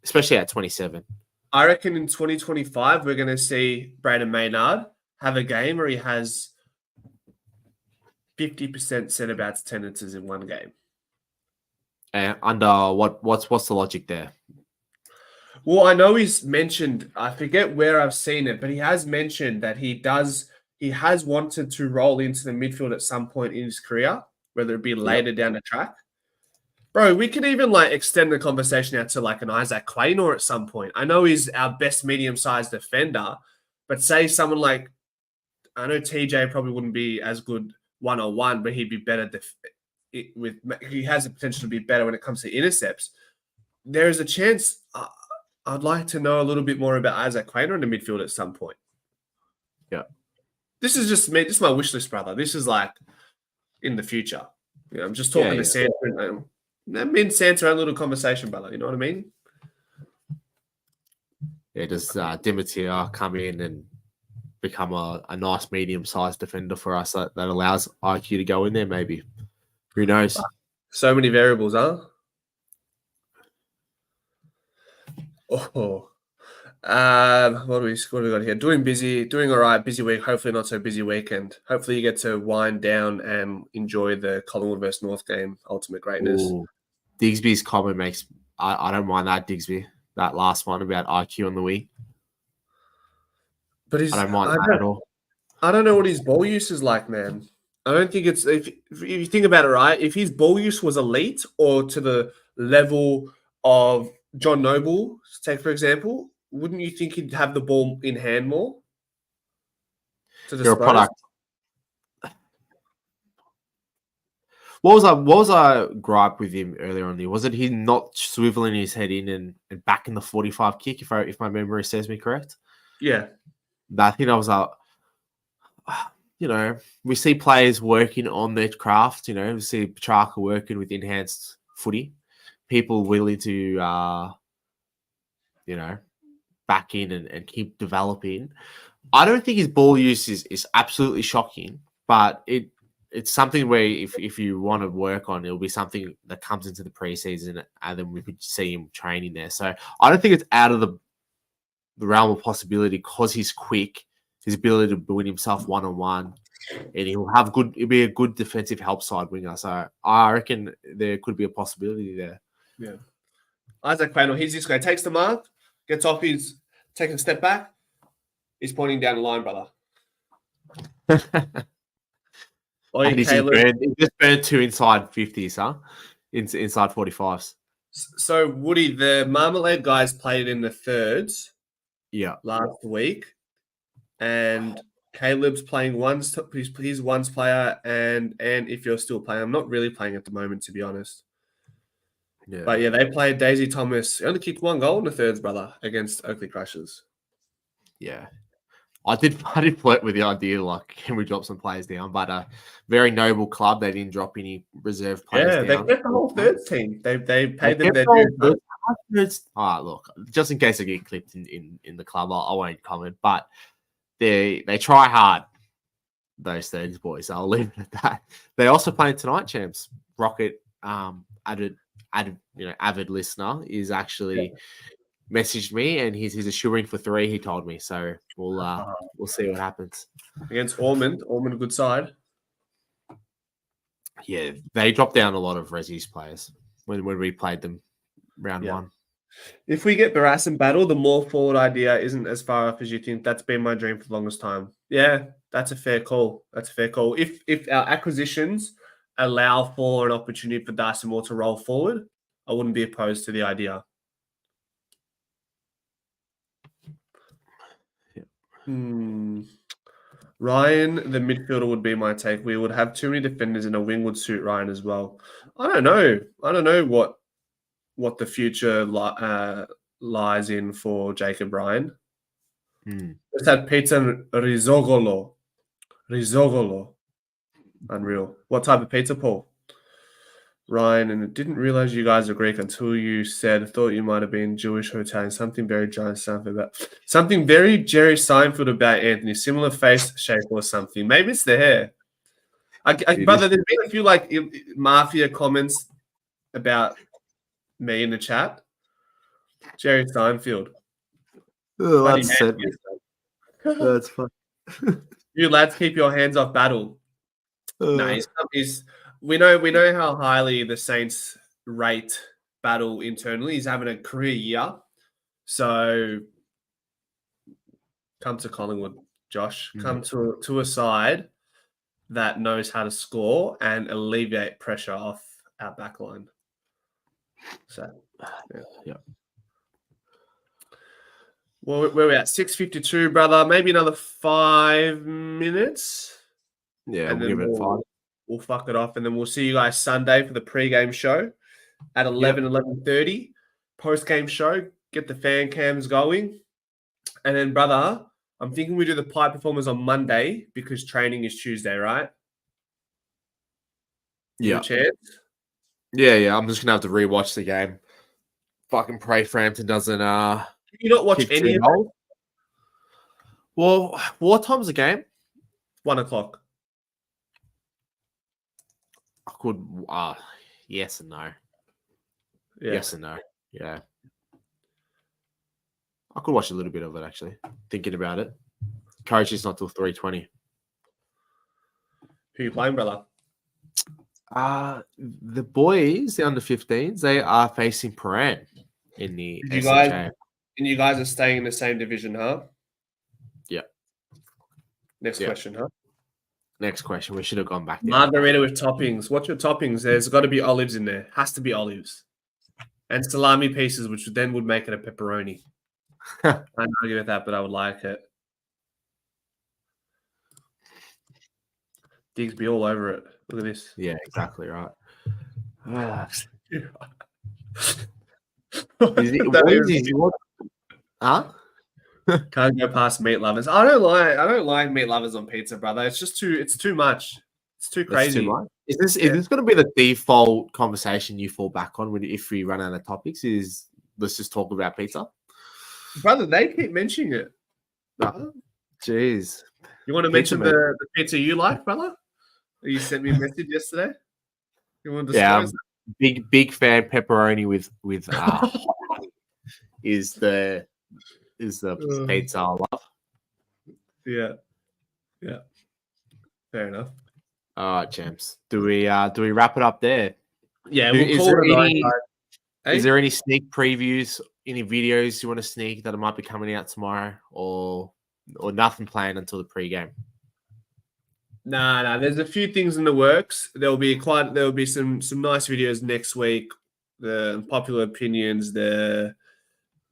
especially at 27. I reckon in 2025 we're going to see Braden Maynard have a game where he has 50% centre-backs tendencies in one game. Under what's the logic there? Well, I know he's mentioned, I forget where I've seen it, but he has mentioned that he has wanted to roll into the midfield at some point in his career, whether it be later down the track. Bro, we could even like extend the conversation out to like an Isaac Quaynor at some point. I know he's our best medium-sized defender, but say someone like, I know TJ probably wouldn't be as good one-on-one, but he'd be better he has the potential to be better when it comes to intercepts. There is a chance. I'd like to know a little bit more about Isaac Quaynor in the midfield at some point. Yeah, this is just me. This is my wish list, brother. This is like in the future. I'm just talking to Santa. Me and Santa had a little conversation, brother. You know what I mean? Yeah, does Dimitir come in and become a nice medium-sized defender for us that allows IQ to go in there? Maybe. Who knows? So many variables, huh? Oh, what do we got here? Doing all right. Busy week. Hopefully not so busy weekend. Hopefully you get to wind down and enjoy the Collingwood versus North game. Ultimate greatness. Ooh. Digsby's comment makes I don't mind that, Digsby. That last one about IQ on the wing. But I don't mind that at all. I don't know what his ball use is like, man. I don't think it's if you think about it, right? If his ball use was elite or to the level of John Noble, take for example, wouldn't you think he'd have the ball in hand more? You're a product. What was I gripe with him earlier on there? Was it he not swiveling his head in and back in the 45 kick, if my memory serves me correct? Yeah. I think I was like, we see players working on their craft, we see Petrarca working with enhanced footy. People willing to, back in and keep developing. I don't think his ball use is absolutely shocking, but it's something where if you want to work on, it'll be something that comes into the preseason and then we could see him training there. So I don't think it's out of the realm of possibility because he's quick, his ability to win himself one-on-one, and he'll be a good defensive help side winger. So I reckon there could be a possibility there. Yeah. Isaac Quaynor, he's this guy, takes the mark, gets off his, takes a step back, he's pointing down the line, brother. And he just burned 2 inside 50s, huh? Inside 45s. So, Woody, the Marmalade guys played in the thirds last week, and Caleb's playing he's ones player, and if you're still playing, I'm not really playing at the moment, to be honest. Yeah. But yeah, they played Daisy Thomas. He only kicked 1 goal in the thirds, brother, against Oakley Crushers. Yeah. I did flirt with the idea, like, can we drop some players down? But a very noble club. They didn't drop any reserve players down. Yeah, they kept the whole thirds team. They paid them their dues. Look, just in case I get clipped in the club, I won't comment. But they try hard, those thirds boys. I'll leave it at that. They also playing tonight, champs. Rocket, avid listener, is actually messaged me, and he's a shoo-in for 3. He told me, so we'll see what happens against Ormond. Ormond, good side. Yeah, they dropped down a lot of Resi's players when we played them round 1. If we get Barras and Battle, the more forward idea isn't as far off as you think. That's been my dream for the longest time. Yeah, that's a fair call. If our acquisitions allow for an opportunity for Darcy Moore to roll forward, I wouldn't be opposed to the idea. Ryan, the midfielder, would be my take. We would have too many defenders, and a wing would suit Ryan as well. I don't know what the future lies in for Jacob Ryan. Just had pizza risogolo. Unreal. What type of pizza, Paul? Ryan, and didn't realize you guys are Greek until you said, thought you might have been Jewish or Italian. Something very Jerry Seinfeld about Anthony. Similar face shape or something. Maybe it's the hair. Brother, there's been a few like mafia comments about me in the chat. Jerry Seinfeld. Oh, that's fun. You lads, keep your hands off Battle. No, we know how highly the Saints rate Battle internally. He's having a career year. So come to Collingwood, Josh. Come to a side that knows how to score and alleviate pressure off our back line. So, yeah. Well, where are we at? 6:52, brother. Maybe another 5 minutes. Yeah, and we'll then give it 5. we'll fuck it off. And then we'll see you guys Sunday for the pre-game show at 11:30. Post-game show. Get the fan cams going. And then, brother, I'm thinking we do the pipe performers on Monday because training is Tuesday, right? Yeah. Chance? Yeah. I'm just gonna have to rewatch the game. Fucking pray Frampton doesn't Can you not watch kick any of 2 it? goals. Well, what time's the game? 1 o'clock. I could yes and no. Yeah. Yes and no. Yeah. I could watch a little bit of it actually. Thinking about it. Coach is not till 3:20. Who you playing, brother? The boys, the under 15s, they are facing Paran in the You SHA. guys are staying in the same division, huh? Yeah. Next question, huh? Next question. We should have gone back there. Margarita with toppings. What's your toppings? There's got to be olives in there. Has to be olives. And salami pieces, which then would make it a pepperoni. I don't argue with that, but I would like it. Diggs be all over it. Look at this. Yeah, exactly right. Huh? Can't go past meat lovers. I don't like meat lovers on pizza, brother. It's too much. It's too crazy. Is this going to be the default conversation you fall back on if we run out of topics? Is let's just talk about pizza, brother? They keep mentioning it. Jeez, you want to mention the pizza you like, brother? You sent me a message yesterday. You want to disclose that? Big fan pepperoni with is the pizza I love. Yeah. Fair enough. All right, champs. Do we wrap it up there? Yeah. Is there any sneak previews, any videos you want to sneak that might be coming out tomorrow, or nothing planned until the pregame? Nah. There's a few things in the works. There'll be some nice videos next week. The popular opinions,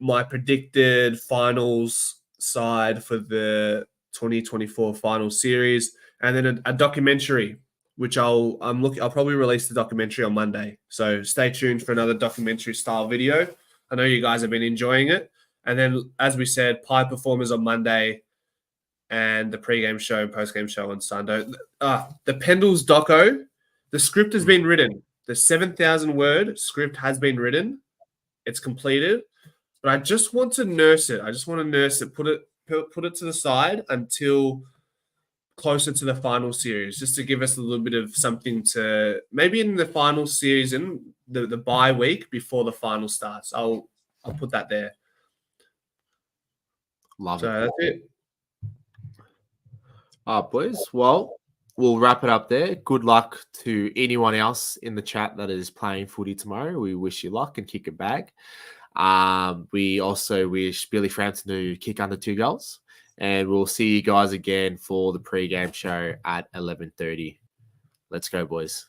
my predicted finals side for the 2024 final series, and then a documentary, which I'll probably release the documentary on Monday. So stay tuned for another documentary style video. I know you guys have been enjoying it. And then, as we said, pipe performers on Monday, and the pre-game show and post-game show on Sunday. The Pendles doco, the script has been written. The 7,000-word script has been written. It's completed. But I just want to nurse it. Put it to the side until closer to the final series, just to give us a little bit of something to maybe in the final series in the bye week before the final starts. I'll put that there. Love it. That's it. All right, boys. Well, we'll wrap it up there. Good luck to anyone else in the chat that is playing footy tomorrow. We wish you luck and kick a bag. We also wish Billy Frampton to kick under 2 goals. And we'll see you guys again for the pre-game show at 11:30. Let's go, boys.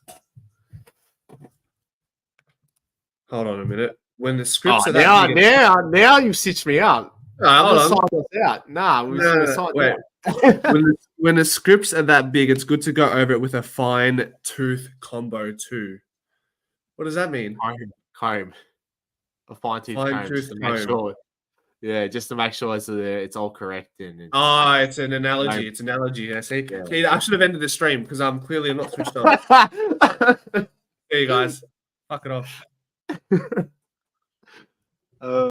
Hold on a minute. When the scripts are now you've stitched me up. Hold on. When the scripts are that big, it's good to go over it with a fine tooth combo too. What does that mean? Comb. A fine tooth comb. Just to make sure. Yeah, just to make sure it's all correct. It's an analogy. It's an analogy. I see. Yeah, I should have ended the stream because I'm not switched on. There you guys. Fuck it off.